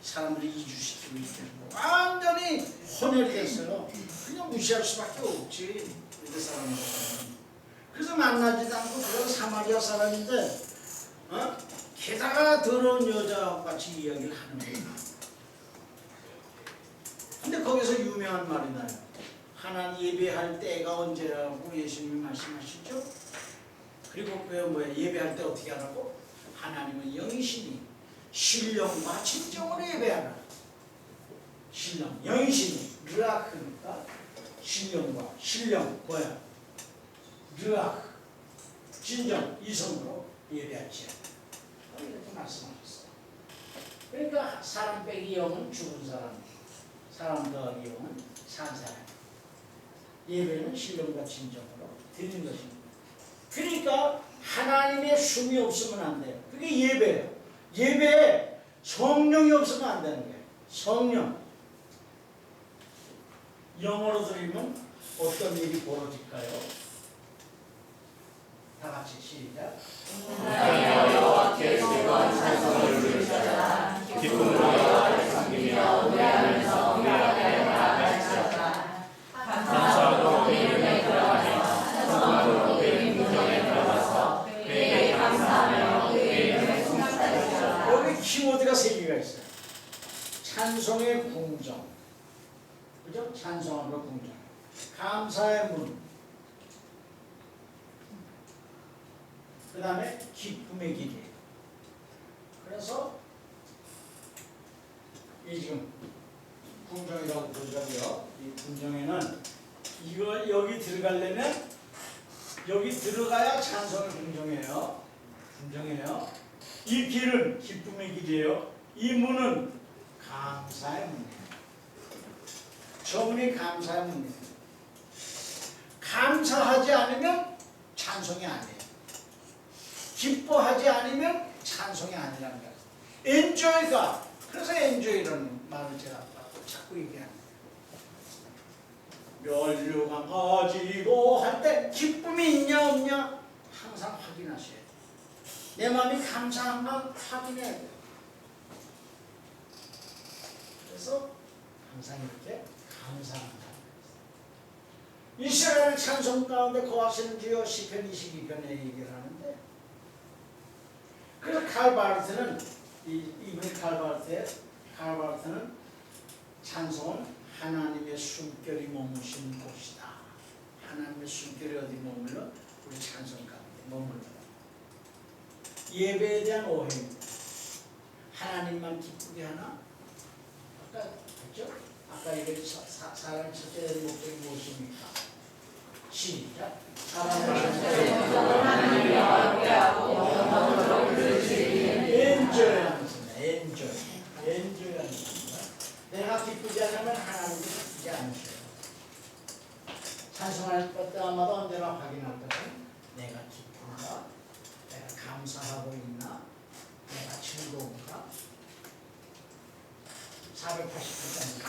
사람들이 이주시키고 있고 완전히 혼혈이 됐어요. 그냥 무시할 수밖에 없지. 유다 사람들. 그래서 만나지도 않고 그런 사마리아 사람인데 게다가 더러운 여자와 같이 이야기를 하는 거예요. 근데 거기서 유명한 말이 나요. 하나님 예배할 때가 언제라고 예수님이 말씀하시죠? 그리고 그 예배할 때 어떻게 하라고? 하나님은 영이시니 신령과 진정으로 예배하라. 신령, 영이시니 르아크니까 신령과 신령 뭐야? 르아크 진정 이성으로 예배하지 않아. 이렇게 말씀하셨어요. 그러니까 사람 빼기 영은 죽은 사람, 사람 더하기 영은 산 사람. 예배는 신령과 진정으로 드리는 것입니다. 그러니까 하나님의 숨이 없으면 안 돼요. 그게 예배예요. 예배에 성령이 없으면 안 되는 거예요. 성령. 영어로 드리면 어떤 일이 벌어질까요? 다 같이 시작. 여호와께 즐거운 찬송을 부르시라. 기쁨으로 여호와를 섬기며 노래하면서 은혜하게 나아가시라. 감사로 그의 이름에 들어가며 찬송으로 그의 궁정에 들어가서 그에게 감사하며 그의 이름에颂颂하시라. 여기 키워드가 3개가 있어요. 찬송의 궁정, 그죠? 찬송하고 궁정. 감사의 문. 그 다음에 기쁨의 길이에요. 그래서 이 지금 궁정이라고 부르자고요. 이 궁정에는 이거 여기 들어가려면 여기 들어가야 찬송의 궁정이에요. 궁정이에요. 이 길은 기쁨의 길이에요. 이 문은 감사의 문이에요. 저 문이 감사의 문이에요. 감사하지 않으면 찬송이 아니에요. 기뻐하지 않으면 찬송이 아니라는 거예요. enjoy가 그래서 enjoy라는 말을 제가 자꾸 얘기합니다. 멸류관 가지고 할 때 기쁨이 있냐 없냐 항상 확인하셔야 돼요. 내 마음이 감사한가 확인해야 돼요. 그래서 항상 이렇게 감사한다. 이스라엘 찬송 가운데 거하시는 주여 시편 22편에 얘기를 하는데 그래서 칼바르트는 이분이 칼바르트는 찬송은 하나님의 숨결이 머무시는 곳이다. 하나님의 숨결이 어디 머물러? 우리 찬송 가운데 머물러. 예배에 대한 오해입니다. 하나님만 기쁘게 하나? 아까 했죠? 아까 얘기했죠? 사람의 첫째 된 목적이 무엇입니까? 시작. 하나님을 영화롭게 하고 영원토록 그를 즐기는 엔조이하는 것입니다. 엔조이하는 것입니다. 내가 기쁘지 않으면 하나님도 기쁘지 않으셔요. 찬송할 때마다 언제나 확인할 것은 내가 기쁜가? 내가 감사하고 있나? 내가 즐거운가? 480편입니다.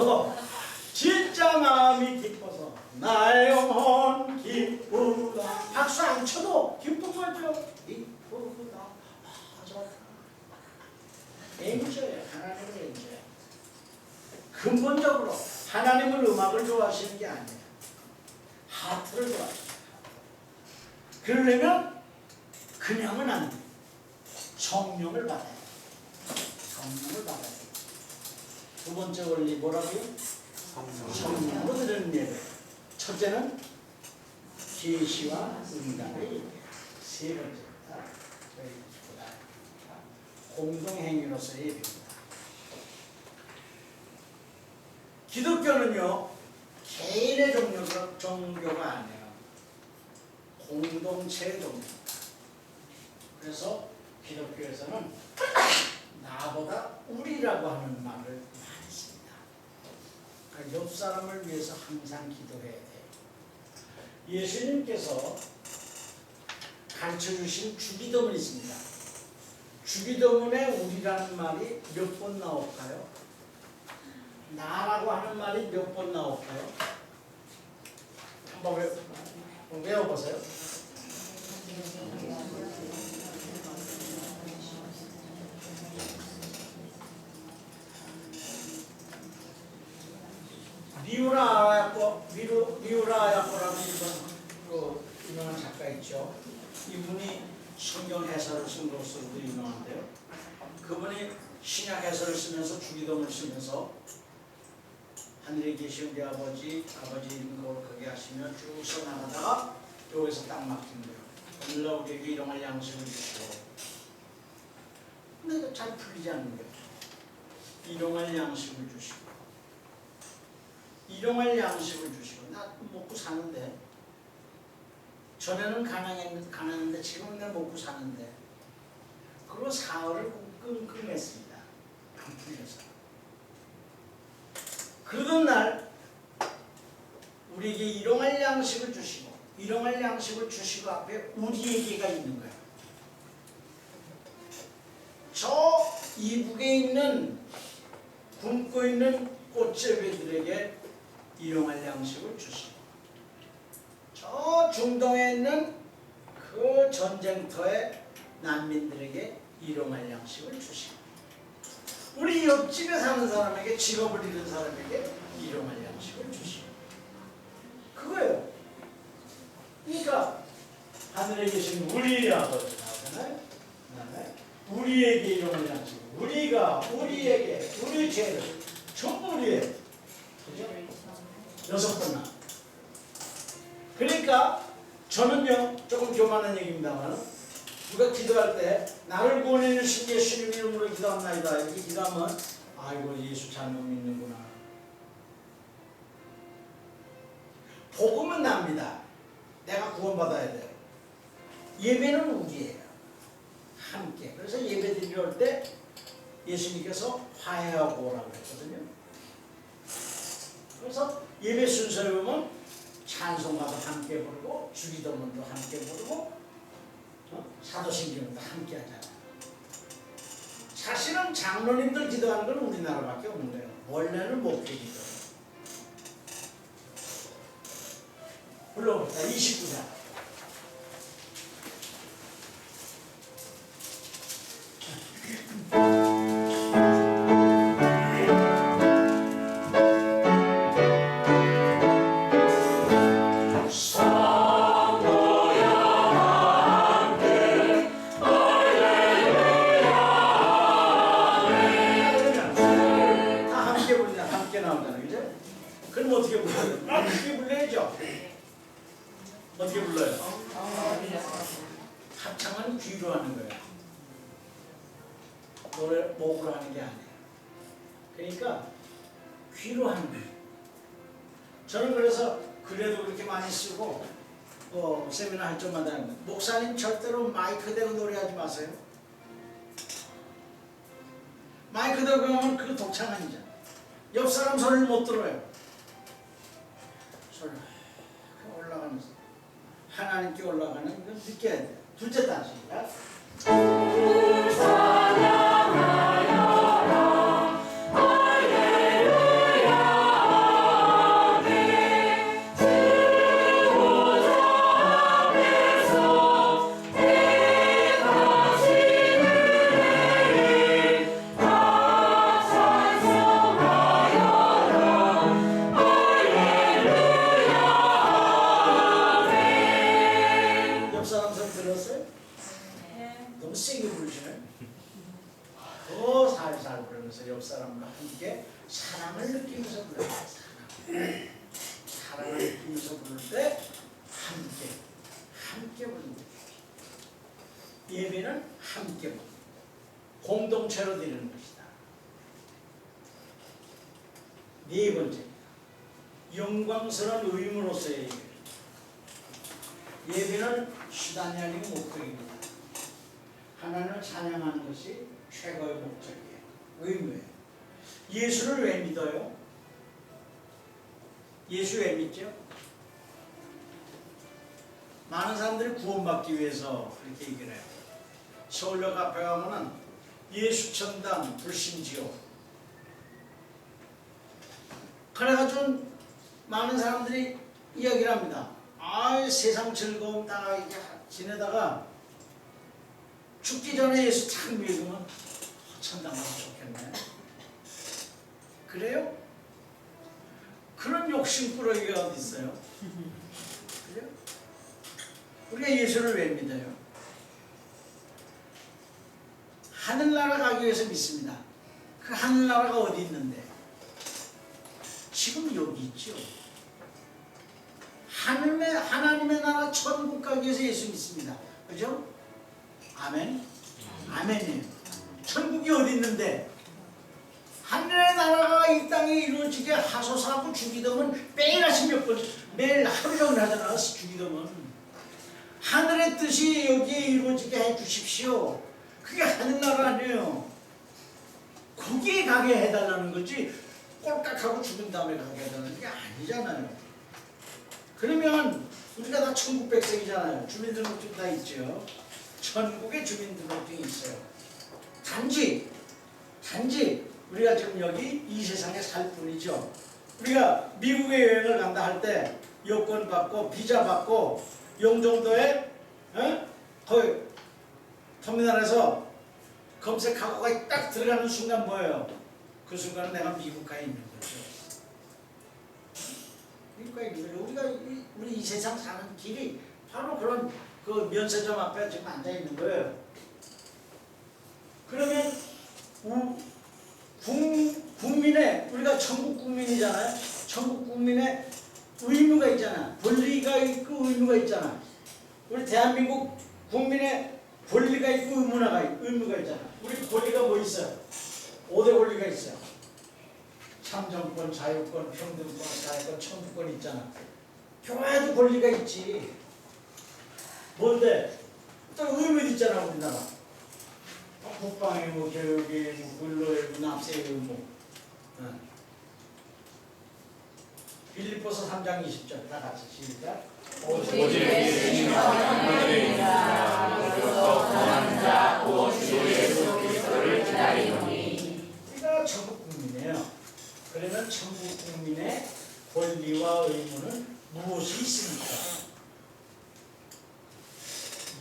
그거 진짜 마음이 기뻐서 나 영혼 기쁘다. 박수 안 쳐도 기쁜 거죠. 기쁘다. 아, 좋다. 엔저예요. 하나님을 엔저예요. 근본적으로 하나님은 음악을 좋아하시는 게 아니에요. 하트를 좋아하십니다. 그러려면 그냥은 안 돼요. 성령을 받아야 돼요. 성령을 받아야 돼요. 두 번째 원리 뭐라고요? 성령으로 드리는 예배. 첫째는 계시와 응답의 예배. 세 번째가 저희 공동행위로서의 예배입니다. 기독교는요 개인의 종교가 아니에요. 공동체의 종교입니다. 그래서 기독교에서는 나보다 우리라고 하는 말을 많이 씁니다. 그러니까 옆 사람을 위해서 항상 기도해야 돼요. 예수님께서 가르쳐주신 주기도문이 있습니다. 주기도문에 우리라는 말이 몇 번 나올까요? 나라고 하는 말이 몇 번 나올까요? 한번 외워보세요. 리우라야코라는 그 유명한 작가 있죠. 이분이 성경 해설을 쓴 것으로도 유명한데요. 그분이 신약 해설을 쓰면서 주기도문을 쓰면서 하늘에 계신 우리 아버지 있는 걸 거기 하시면 쭉 써나가다가 여기서 딱 막힌 거예요. 오늘날 우리에게 일용할 양식을 주시고. 근데 이거 잘 풀리지 않는 거예요. 일용할 양식을 주시고. 일용할 양식을 주시고. 나 먹고 사는데. 전에는 가난했는데 지금은 내가 먹고 사는데. 그리고 사흘을 끙끙했습니다. 안 풀려서. 그러던 날 우리에게 일용할 양식을 주시고 일용할 양식을 주시고 앞에 우리에게가 있는 거예요. 저 이북에 있는 굶고 있는 꽃제비들에게 일용할 양식을 주시고 저 중동에 있는 그 전쟁터의 난민들에게 일용할 양식을 주시고 우리 옆집에 사는 사람에게 직업을 잃은 사람에게 일용할 양식을 주시고 그거예요. 그러니까 하늘에 계신 우리 아버지 나오잖아요. 그다음에 우리에게 일용할 양식 우리가 우리에게 우리 죄를 전부 우리의 그죠? 6번 나. 그러니까 저는요 조금 교만한 얘기입니다만 누가 기도할 때 나를 구원해 주신 예수님 이름으로 기도합니다. 이렇게 기도하면 아이고 예수 잘못 믿는구나. 복음은 납니다. 내가 구원받아야 돼요. 예배는 우리예요. 함께. 그래서 예배 드리러 올 때 예수님께서 화해하고 오라고 했거든요. 그래서 예배 순서에 보면 찬송가도 함께 부르고 주기도문도 함께 부르고 사도신경도 함께 하잖아요. 사실은 장로님들 기도하는 건 우리나라밖에 없는 거예요. 원래는 목회 기도. 불러봅시다. 29장. 그럼 어떻게 불러요? 크게 불러야죠. 어떻게 불러요? 합창은 귀로 하는 거예요. 노래 목으로 하는 게 아니에요. 그러니까 귀로 하는 거예요. 저는 그래서 그래도 그렇게 많이 쓰고 세미나 할 때마다 하는 거예요. 목사님 절대로 마이크 대고 노래하지 마세요. 마이크 대고 하면 그거 독창 아니죠. 옆 사람 소리를 못 들어요. 소리 올라가면서 하나님께 올라가는 걸 느껴야 돼요. 둘째 단수입니다. 주를 찬양하여라 할렐루야 사랑을 느끼면서 불러요. 사랑을 느끼면서 부를 때 함께 부르는 거예요. 예배는 함께 공동체로 드리는 것이다. 네 번째, 영광스러운 의무로서의 예배. 예배는 수단이 아니고 목적입니다. 하나님을 찬양하는 것이 최고의 목적이에요. 의무예요. 예수를 왜 믿어요? 예수 왜 믿죠? 많은 사람들이 구원받기 위해서 그렇게 얘기를 해요. 서울역 앞에 가면은 예수 천당 불신지옥. 그래가지고 많은 사람들이 이야기를 합니다. 세상 즐거움 다 이렇게 지내다가 죽기 전에 예수 탁 믿으면 천당 가면 좋겠네. 그래요? 그런 욕심꾸러기가 어디 있어요? 그래요? 우리가 예수를 왜 믿어요? 하늘나라 가기 위해서 믿습니다. 그 하늘나라가 어디 있는데? 지금 여기 있죠. 하나님의 나라 천국 가기 위해서 예수 믿습니다. 그죠? 아멘? 아멘이에요. 천국이 어디 있는데? 하늘의 나라가 이 땅에 이루어지게 하소서하고 주기도면 매일 아침 몇 번, 매일 하루 종일 하잖아. 주기도면 하늘의 뜻이 여기에 이루어지게 해주십시오. 그게 하늘나라 아니에요. 거기에 가게 해달라는 거지 꼴깍하고 죽은 다음에 가게 해달라는 게 아니잖아요. 그러면 우리가 다 천국 백성이잖아요. 주민등록증 다 있죠. 천국에 주민등록증이 있어요. 단지 우리가 지금 여기 이 세상에 살 뿐이죠. 우리가 미국에 여행을 간다 할 때 여권 받고 비자 받고 영종도에 거의 터미널에서 검색하고 딱 들어가는 순간 뭐예요? 그 순간은 내가 미국 가에 있는 거죠. 미국 가에 있는 거죠. 우리 이 세상 사는 길이 바로 그런 그 면세점 앞에 지금 앉아 있는 거예요. 그러면 국민의 우리가 천국 국민이잖아요. 천국 국민의 의무가 있잖아. 권리가 있고 의무가 있잖아. 우리 대한민국 국민의 권리가 있고 의무가 있잖아. 우리 권리가 뭐 있어요? 5대 권리가 있어요. 참정권, 자유권, 평등권, 사회권, 청구권 있잖아. 교회도 권리가 있지. 뭔데? 또 의무 있잖아, 우리나라. 국방 의무, 교육 의무, 근로 의무, 납세 의무. 빌립보서 3장 20절 다 같이 시작. 오직 예수님과 하나님이라 그리스도 선한 자 곧 주 예수 그리스도를 기다리노니. 우리가 천국 국민이에요. 그러면 천국 국민의 권리와 의무는 무엇이 있습니까?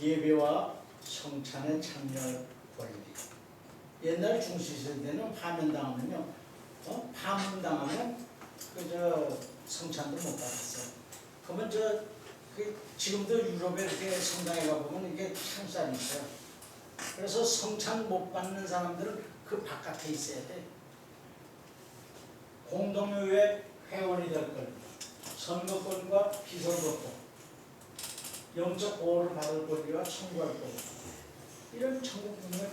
예배와 성찬에 참여할 권리. 옛날 중시시대 때는 파면당하면요, 파문당하면 성찬도 못 받았어요. 그러면 지금도 유럽에 이렇게 성당에 가보면 이게 창살이 있어요. 그래서 성찬 못 받는 사람들은 그 바깥에 있어야 돼. 공동묘회 회원이 될 걸. 선거권과 비선거권. 영적 보호를 받을 권리와 청구할 권리. 이런 천국 국민을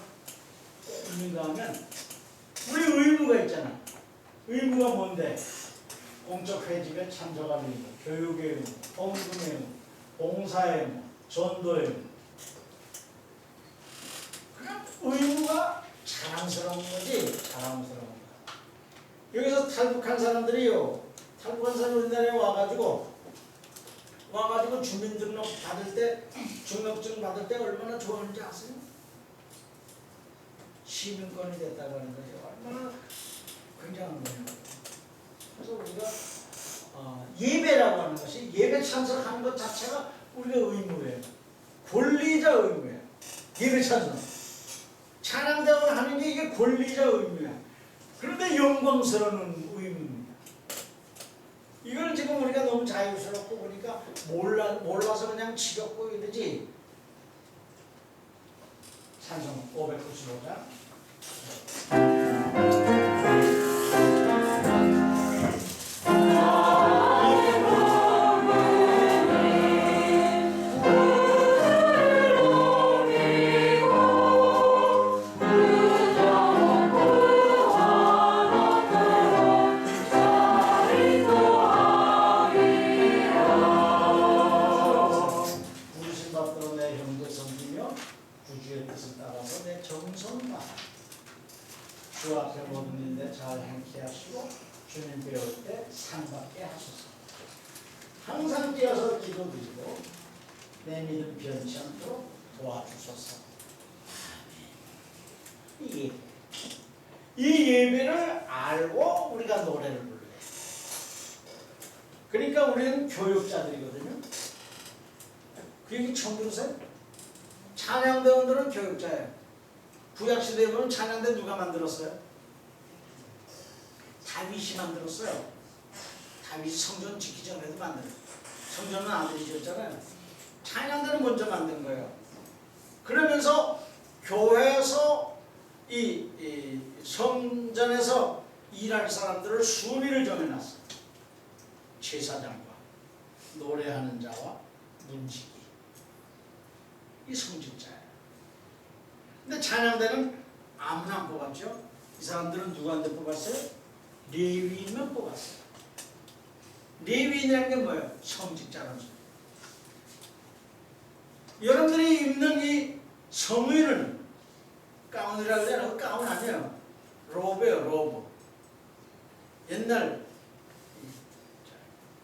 있는가 하면 우리 의무가 있잖아. 의무가 뭔데? 공적 회집에 참석하는 의무, 교육의 의무, 헌금의 의무, 봉사의 의무, 전도의 의무. 그냥 의무가 자랑스러운 거지. 자랑스러운 거. 여기서 탈북한 사람들이요. 탈북한 사람이 우리나라에 와가지고 주민등록 받을 때, 등록증 받을 때 얼마나 좋았는지 아세요? 시민권이 됐다고 하는 거죠. 얼마나 굉장한 거예요. 그래서 우리가 예배라고 하는 것이, 예배 참석하는 것 자체가 우리가 의무예요. 권리자 의무예요. 예배 참석. 찬양대회를 하는 게 이게 권리자 의무야. 그런데 영광스러운 의무입니다. 이걸 지금 우리가 너무 자유스럽고 보니까 몰라서 그냥 지겹고 이러지. 찬송 595장. 때 상받게 하소서. 항상 깨어서 기도드리고 내 믿음 변치 않도록 도와주소서. 아멘. 이 예배를 알고 우리가 노래를 불러요. 그러니까 우리는 교육자들이거든요. 그 얘기 처음 들으세요? 찬양대원들은 교육자예요. 구약시대에 보면 찬양대 누가 만들었어요? 다윗이 만들었어요. 다윗이 성전 짓기 전에도 만들었어요. 성전은 아들이 지었잖아요. 찬양대는 먼저 만든 거예요. 그러면서 교회에서 이 성전에서 일할 사람들을 순위를 정해놨어요. 제사장과 노래하는 자와 문지기, 이 성직자예요. 근데 찬양대는 아무나 안 뽑았죠. 이 사람들은 누구한테 뽑았어요? 레위인만 뽑았어요. 레위인이라는 게 뭐예요? 성직자라는 소리. 여러분들이 입는 이 성의는 가운이라고 해야 가운 아니에요. 로브예요, 로브. 옛날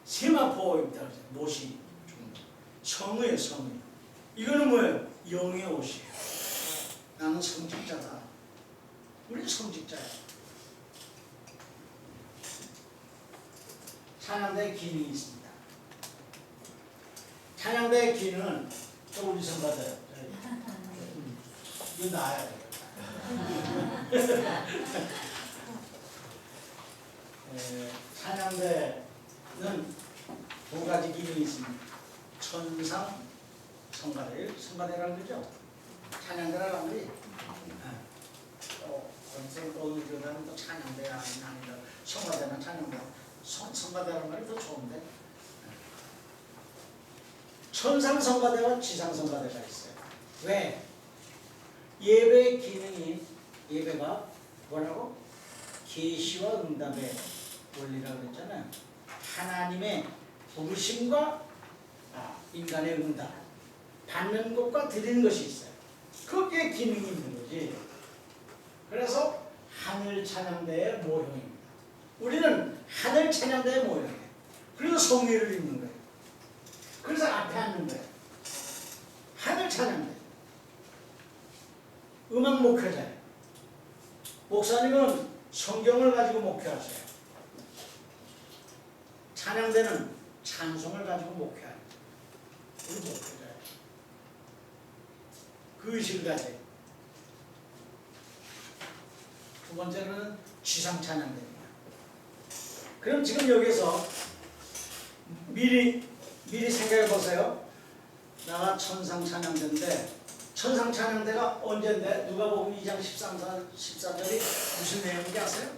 세마포 입다 못이 성의예요, 성의. 이거는 뭐예요? 영의 옷이에요. 나는 성직자다. 우리는 성직자예요. 찬양대의 기능이 있습니다. 찬양대의 기능은 또 우리 성가대요. 이거 나야 돼요. 찬양대는 두 가지 기능이 있습니다. 천상 성가대, 성가대라는 거죠. 찬양대라는 거지. 선생님 오늘 교단은 또 찬양대야 아니다. 성가대나 찬양대. 성가대라는 말이 더 좋은데. 천상 성가대와 지상 성가대가 있어요. 왜? 예배의 기능이, 예배가 뭐라고? 계시와 응답의 원리라고 그랬잖아요. 하나님의 부르심과 인간의 응답, 받는 것과 드리는 것이 있어요. 거기에 기능이 있는 거지. 그래서 하늘 찬양대의 모형입니다. 우리는 하늘 찬양대의 모형이에요. 그래서 성의를 입는 거예요. 그래서 앞에 앉는 거예요. 하늘 찬양대. 음악 목회자예요. 목사님은 성경을 가지고 목회하세요. 찬양대는 찬송을 가지고 목회하는 우리 목회자예요. 그 의식을 가져요. 두 번째는 지상 찬양대입니다. 그럼 지금 여기서 미리 생각해 보세요. 나가 천상 찬양대인데, 천상 찬양대가 언제인데? 누가복음 2장 14절이 무슨 내용인지 아세요?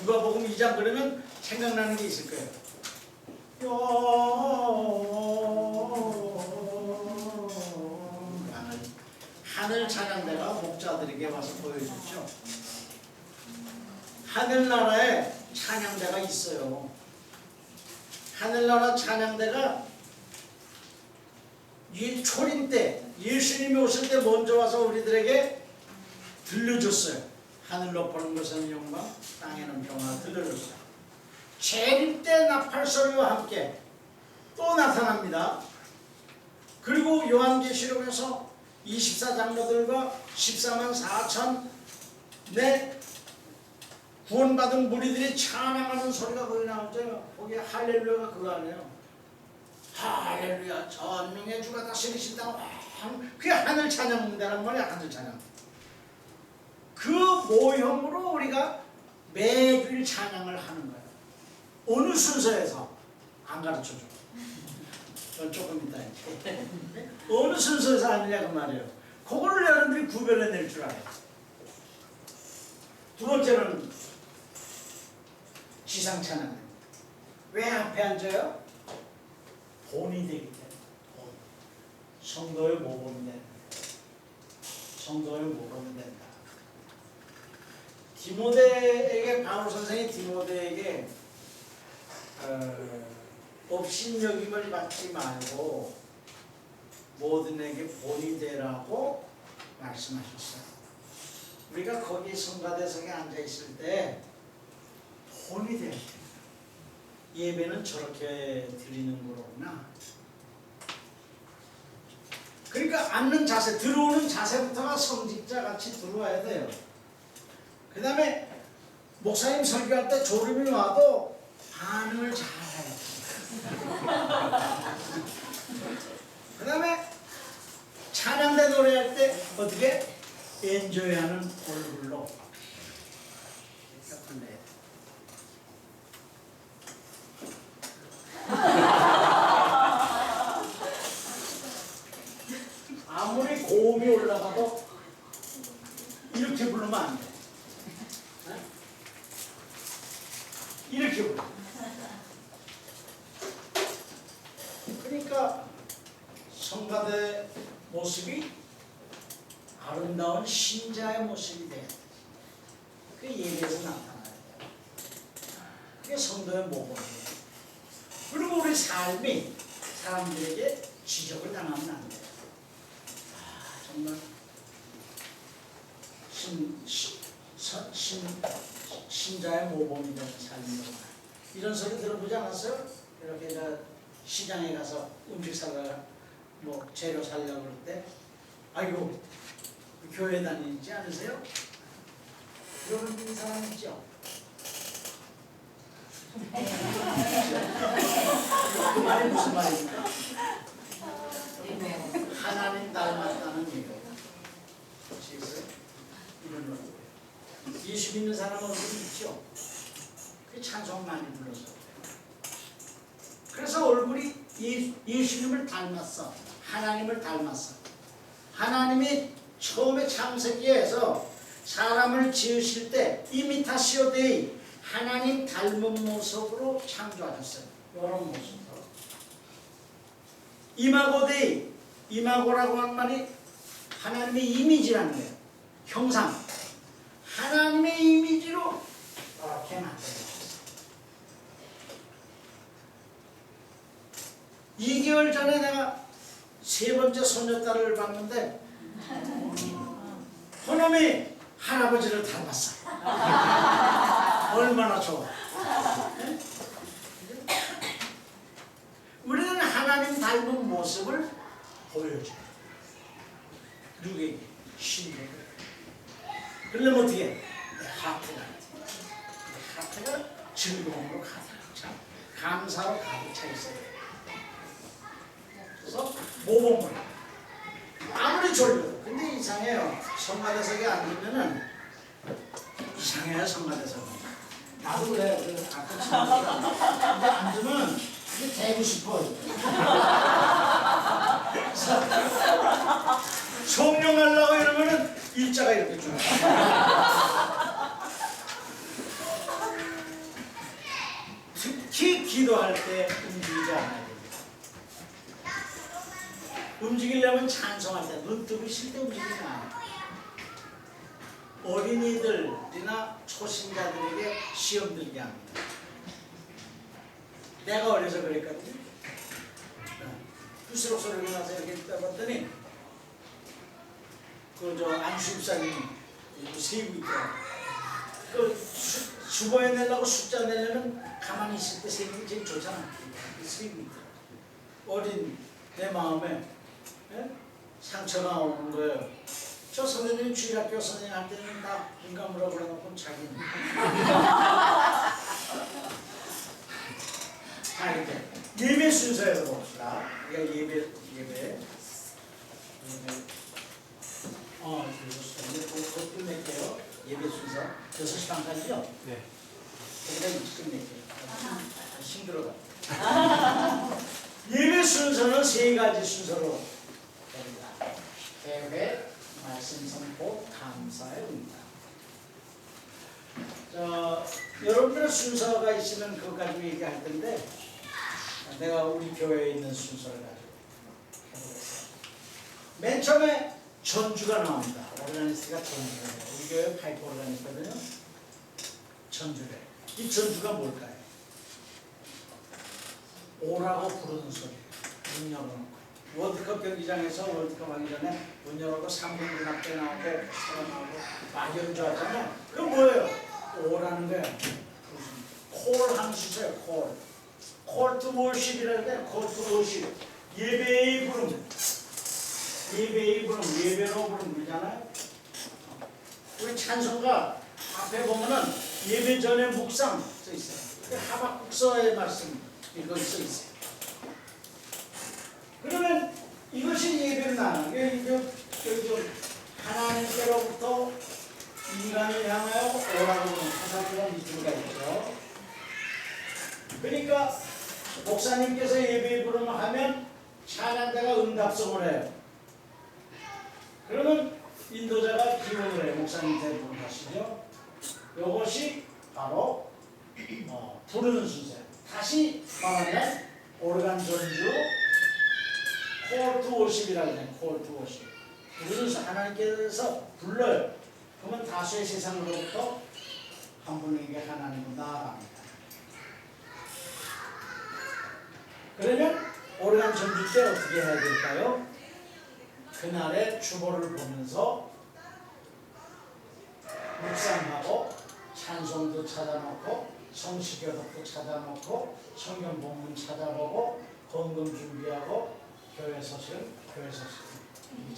누가복음 2장 그러면 생각나는 게 있을 거예요. 하늘 찬양대가 목자들에게 와서 보여줬죠. 하늘나라에 찬양대가 있어요. 하늘나라 찬양대가 이 초림 때 예수님이 오실 때 먼저 와서 우리들에게 들려줬어요. 하늘로 보는 것은 영광, 땅에는 평화 들려줬어요. 재림 때 나팔소리와 함께 또 나타납니다. 그리고 요한계시록에서 24장로들과 14만 4천 내 구원받은 무리들이 찬양하는 소리가 거기 나오죠. 거기 할렐루야가 그거 아니에요. 할렐루야 전능의 주가 다스리신다고. 그게 하늘 찬양대란 말이야. 하늘 찬양. 그 모형으로 우리가 매주일 찬양을 하는 거예요. 어느 순서에서 안 가르쳐줘. 그건 조금 이따 할게. 어느 순서에서 하느냐 그 말이에요. 그거를 여러분들이 구별해낼 줄 알아요. 두 번째는 지상 찬양입니다. 왜 앞에 앉아요? 본이 되기 때문에. 본. 성도의 모범이 된다. 성도의 모범이 된다. 디모데에게, 바울 선생이 디모데에게 업신여김을 받지 말고 모든에게 본이 되라고 말씀하셨어요. 우리가 거기 성가대석에 앉아 있을 때 본이 돼야 돼. 예배는 저렇게 드리는 거구나. 그러니까 앉는 자세, 들어오는 자세부터가 성직자 같이 들어와야 돼요. 그 다음에 목사님 설교할 때 졸음이 와도 반응을 잘 해야 돼. 그 다음에 찬양대 노래할 때 어떻게? 엔조이하는 얼굴로 이렇게 내. 아무리 고음이 올라가도 이렇게 부르면 안 돼. 이렇게 불러. 그러니까 성가대 모습이 아름다운 신자의 모습이 돼. 그게 예배에서 나타나야 돼요. 그게 성도의 모범이에요. 그리고 우리 삶이 사람들에게 지적을 당하면 안 돼요. 정말 신자의 모범이 되는 삶이구나. 이런 소리 들어보지 않았어요? 이렇게 시장에 가서 음식 사다가 뭐 재료 살려고 그럴 때 아이고 교회 다니지 않으세요? 그런 사람 있죠? 그 말이 무슨 말입니까? 하나님 닮았다는 얘기예요. 혹시 있어요? 이런 거. 예수 믿는 사람 얼굴이 있죠? 그 찬송 많이 불러서. 그래서 얼굴이 예수님을 닮았어. 하나님을 닮았어. 하나님이 처음에 창세기에서 사람을 지으실 때 이미타시오 데이 하나님 닮은 모습으로 창조하셨어요. 이런 모습으로. 이마고 데이 이마고라고 하는 말이 하나님의 이미지라는 거예요. 형상. 하나님의 이미지로 이렇게 만들어졌어요. 2개월 전에 내가 세 번째 손녀딸을 봤는데 그놈이 할아버지를 닮았어. 얼마나 좋아. 우리는 하나님 닮은 모습을 보여줘요. 누구에게? 신에게. 그러려면 어떻게 해? 내 하트가 즐거움으로 가득 차. 감사로 가득 차 있어요. 그래서 모범을 아무리 졸려도 근데 이상해요. 성가대석에 앉으면은 이상해요. 성가대석 나도 그래. 아까 친구가 근데 앉으면 이게 대고 싶어. 성령 하려고 이러면은 일자가 이렇게 쭉. 특히 기도할 때 움직이지 않아야 됩니다. 움직이려면 찬송할 때, 눈 뜨고 쉴 때 움직이지 않아요. 어린이들이나 초신자들에게 시험 들게 합니다. 내가 어려서 그랬거든요. 부스럭 소리가 나서 이렇게 떠봤더니 안수입사님이 세고 있더라고요. 주보에 내려고 숫자 내려면 가만히 있을 때 세는 게 제일 좋잖아. 세고 있더라고요. 어린 내 마음에 상처가 오는 거예요. 저 선생님 주일학교 선생님 할 때는 다 인감으로 그래놓고 자기는. 자, 이제 예배 순서에서 봅시다. 우리가 예배. 이제 곧 끝낼게요. 예배 순서 6시 반까지요? 네. 거기다 일찍 끝낼게요. 힘들어가. 예배 순서는 3가지 순서로 됩니다. 예배, 말씀 선포, 감사의 응답. 여러분들의 순서가 있으면 그거 가지고 얘기할 텐데 내가 우리 교회에 있는 순서를 가지고 해보겠습니다. 맨 처음에 전주가 나옵니다. 오르가니스트가 전주래요. 우리 교회 파이프 오르가니스트거든요. 전주래. 이 전주가 뭘까요? 오라고 부르는 소리예요. 문 열어놓고. 월드컵 경기장에서 월드컵 하기 전에 문 열어놓고 3분 앞에 나오고 사람 나오고 막 연주하잖아요. 그건 뭐예요? 오라는 거예요. 콜하는 수세요. 콜 to worship이라는 게 콜 to worship. 예배의 부름. 예배로 부름 그러잖아요. 우리 찬송가 앞에 보면은 예배 전에 묵상 써 있어요. 하박국서의 말씀 이거 써 있어요. 그러면 이것이 예배나 하나님께로부터 인간을 향하여 오라고 하는 하나님의 이유가 있죠. 그러니까 목사님께서 예배 부름을 하면 찬양대가 응답성을 해요. 그러면 인도자가 기원을 해요. 목사님한테 부름하시죠. 이것이 바로 부르는 순서예요. 다시 말하면 오르간 전주 콜 투 워십이라고 해요. 콜 투 워십. 부르는 순서 하나님께서 불러요. 그러면 다수의 세상으로부터 한 분에게 하나님으로 나아갑니다. 그러면 오르간 전주 때 어떻게 해야 될까요? 그날의 주보를 보면서 묵상하고 찬송도 찾아놓고 성시교독도 찾아놓고 성경 본문 찾아보고 헌금 준비하고 교회 소식 이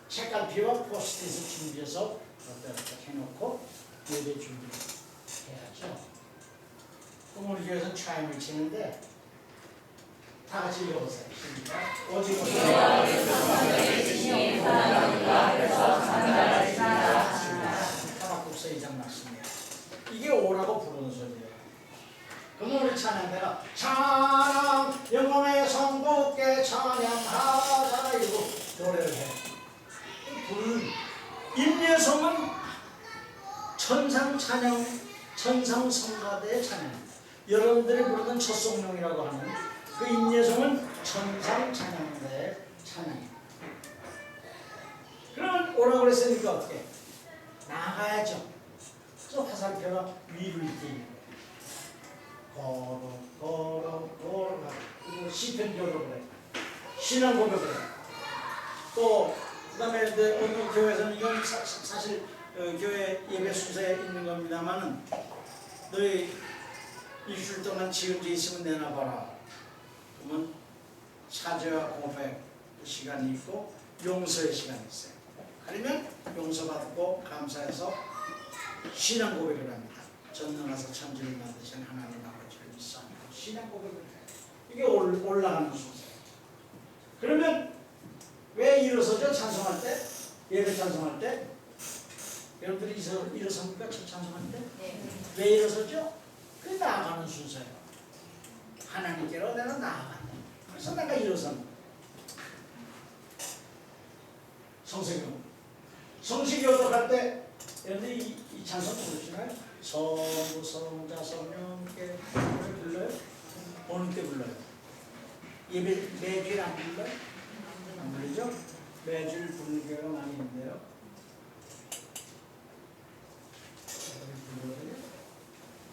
책갈피와 포스트잇을 준비해서 어떻게 해놓고 예배 준비해야죠. 그럼 우리 교회에서 차임을 치는데 다 같이 읽어보세요. 어디 보세요? 하박국서 2장 말씀이에요. 이게 오라고 부르는 소리예요. 그럼 우리 찬양대가 찬양 영광의 성부께 찬양하자 이거 노래를 해. 임예성은 천상 찬양 천상 성가대의 찬양. 여러분들이 부르는 첫송룡이라고 하는 그 임예성은 천상 찬양대의 찬양이에요. 그러면 오라고 그랬으니까 어떻게? 나가야죠. 그래서 화살표가 위를 띄는 거예요. 걸어 그리고 시편 교독을 해. 신앙 고백을 해. 또 그다음에 어느 교회에서는 이건 사실 교회 예배 순서에 있는 겁니다만은 너희 일주일 동안 지은 죄 있으면 내놔봐라. 그러면 사죄와 고백 시간이 있고 용서의 시간이 있어요. 그러면 용서받고 감사해서 신앙 고백을 합니다. 전능하사 천지를 만드신 하나님 아버지를 믿사옵니다. 신앙 고백을 해요. 이게 올라가는 순서예요. 그러면 왜 일어서죠? 찬송할 때? 예배 찬송할 때? 여러분들이 일어섭니까? 찬송할 때? 네. 왜 일어서죠? 그게 나아가는 순서예요. 하나님께로 내가 나아간다. 그래서 내가 일어섭니다. 성시교독 할 때 여러분들이 이 찬송 부르시나요? 성부 성자 성령께 불러요? 어느 때 불러요? 예배 매주일 안 불러요? 안 부르죠? 매주일 부르는 경우가 많이 있는데요.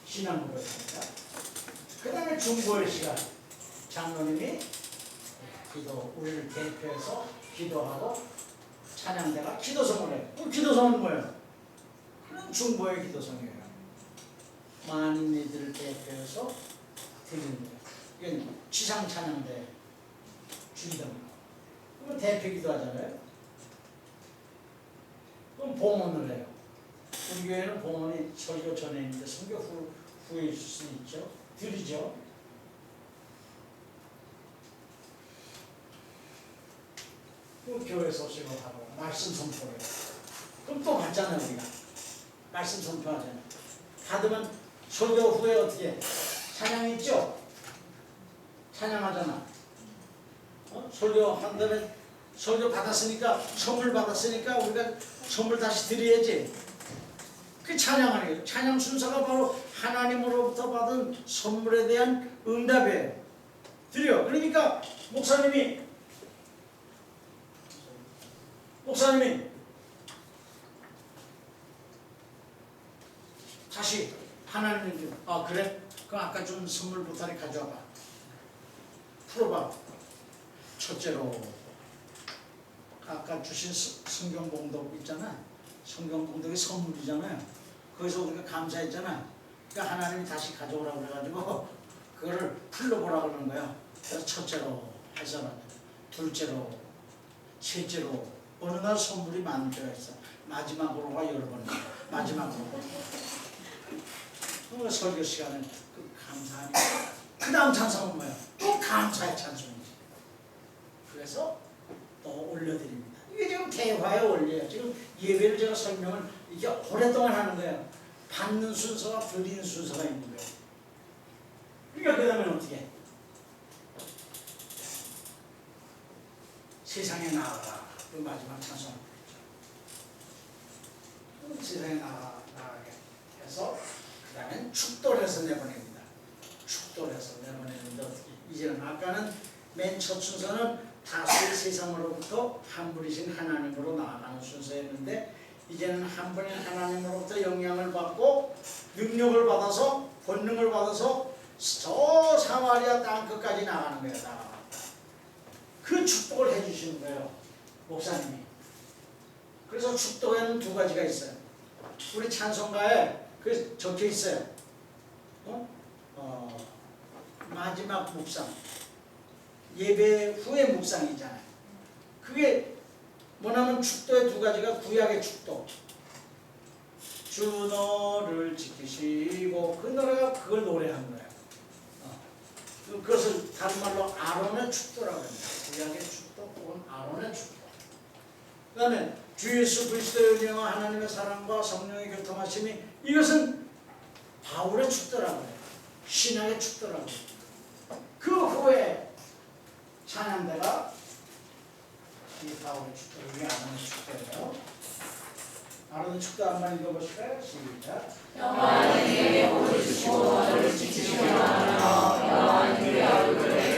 신앙 고백입니다. 그 다음에 중보의 시간. 장로님이 우리를 대표해서 기도하고 찬양대가 기도성을 해요. 그 기도성은 뭐예요? 그런 중보의 기도성이에요. 많은 이들을 대표해서 드리는 거예요. 이건 지상 찬양대 주기도입니다. 그럼 대표 기도하잖아요. 그럼 봉헌을 해요. 우리 교회는 봉헌이 설교 전에 있는데 설교 후에 있을 수 있죠. 드리죠. 그 교회 소식을 하고 말씀 선포를 해요. 그럼 또 받잖아요. 우리가 말씀 선포하잖아요. 받으면 설교 후에 어떻게 해? 찬양 있죠? 찬양하잖아. 설교 한 다음에 설교 받았으니까 선물 받았으니까 우리가 선물 다시 드려야지. 그 찬양하는 거예요. 찬양 순서가 바로 하나님으로부터 받은 선물에 대한 응답이에요. 드려. 그러니까 목사님이 다시 하나님께 그래? 그럼 아까 준 선물 보따리 가져와봐. 풀어봐. 첫째로 아까 주신 성경 봉독 있잖아. 성경 봉독이 선물이잖아요. 거기서 우리가 감사했잖아. 그러니까 하나님이 다시 가져오라고 그래가지고 그거를 풀러보라고 그러는 거예요. 그래서 첫째로 해서는 둘째로 셋째로 어느 날 선물이 많은 때가 있어. 마지막으로가 여러 번 마지막으로 설교 시간에 그 감사하니까 그 다음 찬송은 뭐야? 또 감사의 찬송이지. 그래서 또 올려드립니다. 이게 지금 대화의 원리예요. 지금 예배를 제가 설명을 이게 오랫동안 하는 거예요. 받는 순서와 드리는 순서가 있는 거예요. 그러니까 그 다음에 어떻게 해? 세상에 나아가. 그 마지막 찬송. 세상에 나가게 해서 그 다음엔 축도를 해서 내보냅니다. 축도를 해서 내보내는데 어떻게? 이제는 아까는 맨 첫 순서는 다수의 세상으로부터 한 분이신 하나님으로 나아가는 순서였는데 이제는 한 분인 하나님으로부터 영향을 받고 능력을 받아서 권능을 받아서 저 사마리아 땅 끝까지 나가는 거예요. 나아갔다. 그 축복을 해주시는 거예요. 목사님이. 그래서 축도에는 두 가지가 있어요. 우리 찬송가에 그 적혀 있어요. 마지막 묵상. 예배 후의 묵상이잖아요. 그게 뭐냐면 축도의 두 가지가 구약의 축도. 주 너를 지키시고 그 노래가 그걸 노래한 거예요. 그것을 다른 말로 아론의 축도라고 합니다. 구약의 축도 혹은 아론의 축도. 그 다음에 주 예수 그리스도의 은혜와 하나님의 사랑과 성령의 교통하심이 이것은 바울의 축도라고 해요. 신학의 축도라고 해요. 그 후에 찬양대가 이 바울의 축도, 이게 아론의 축도예요. 아론의 축도 한번 읽어보실까요? 시작. 여호와는 내게 복을 주시고 너를 지키시며 여호와는 그의 얼굴을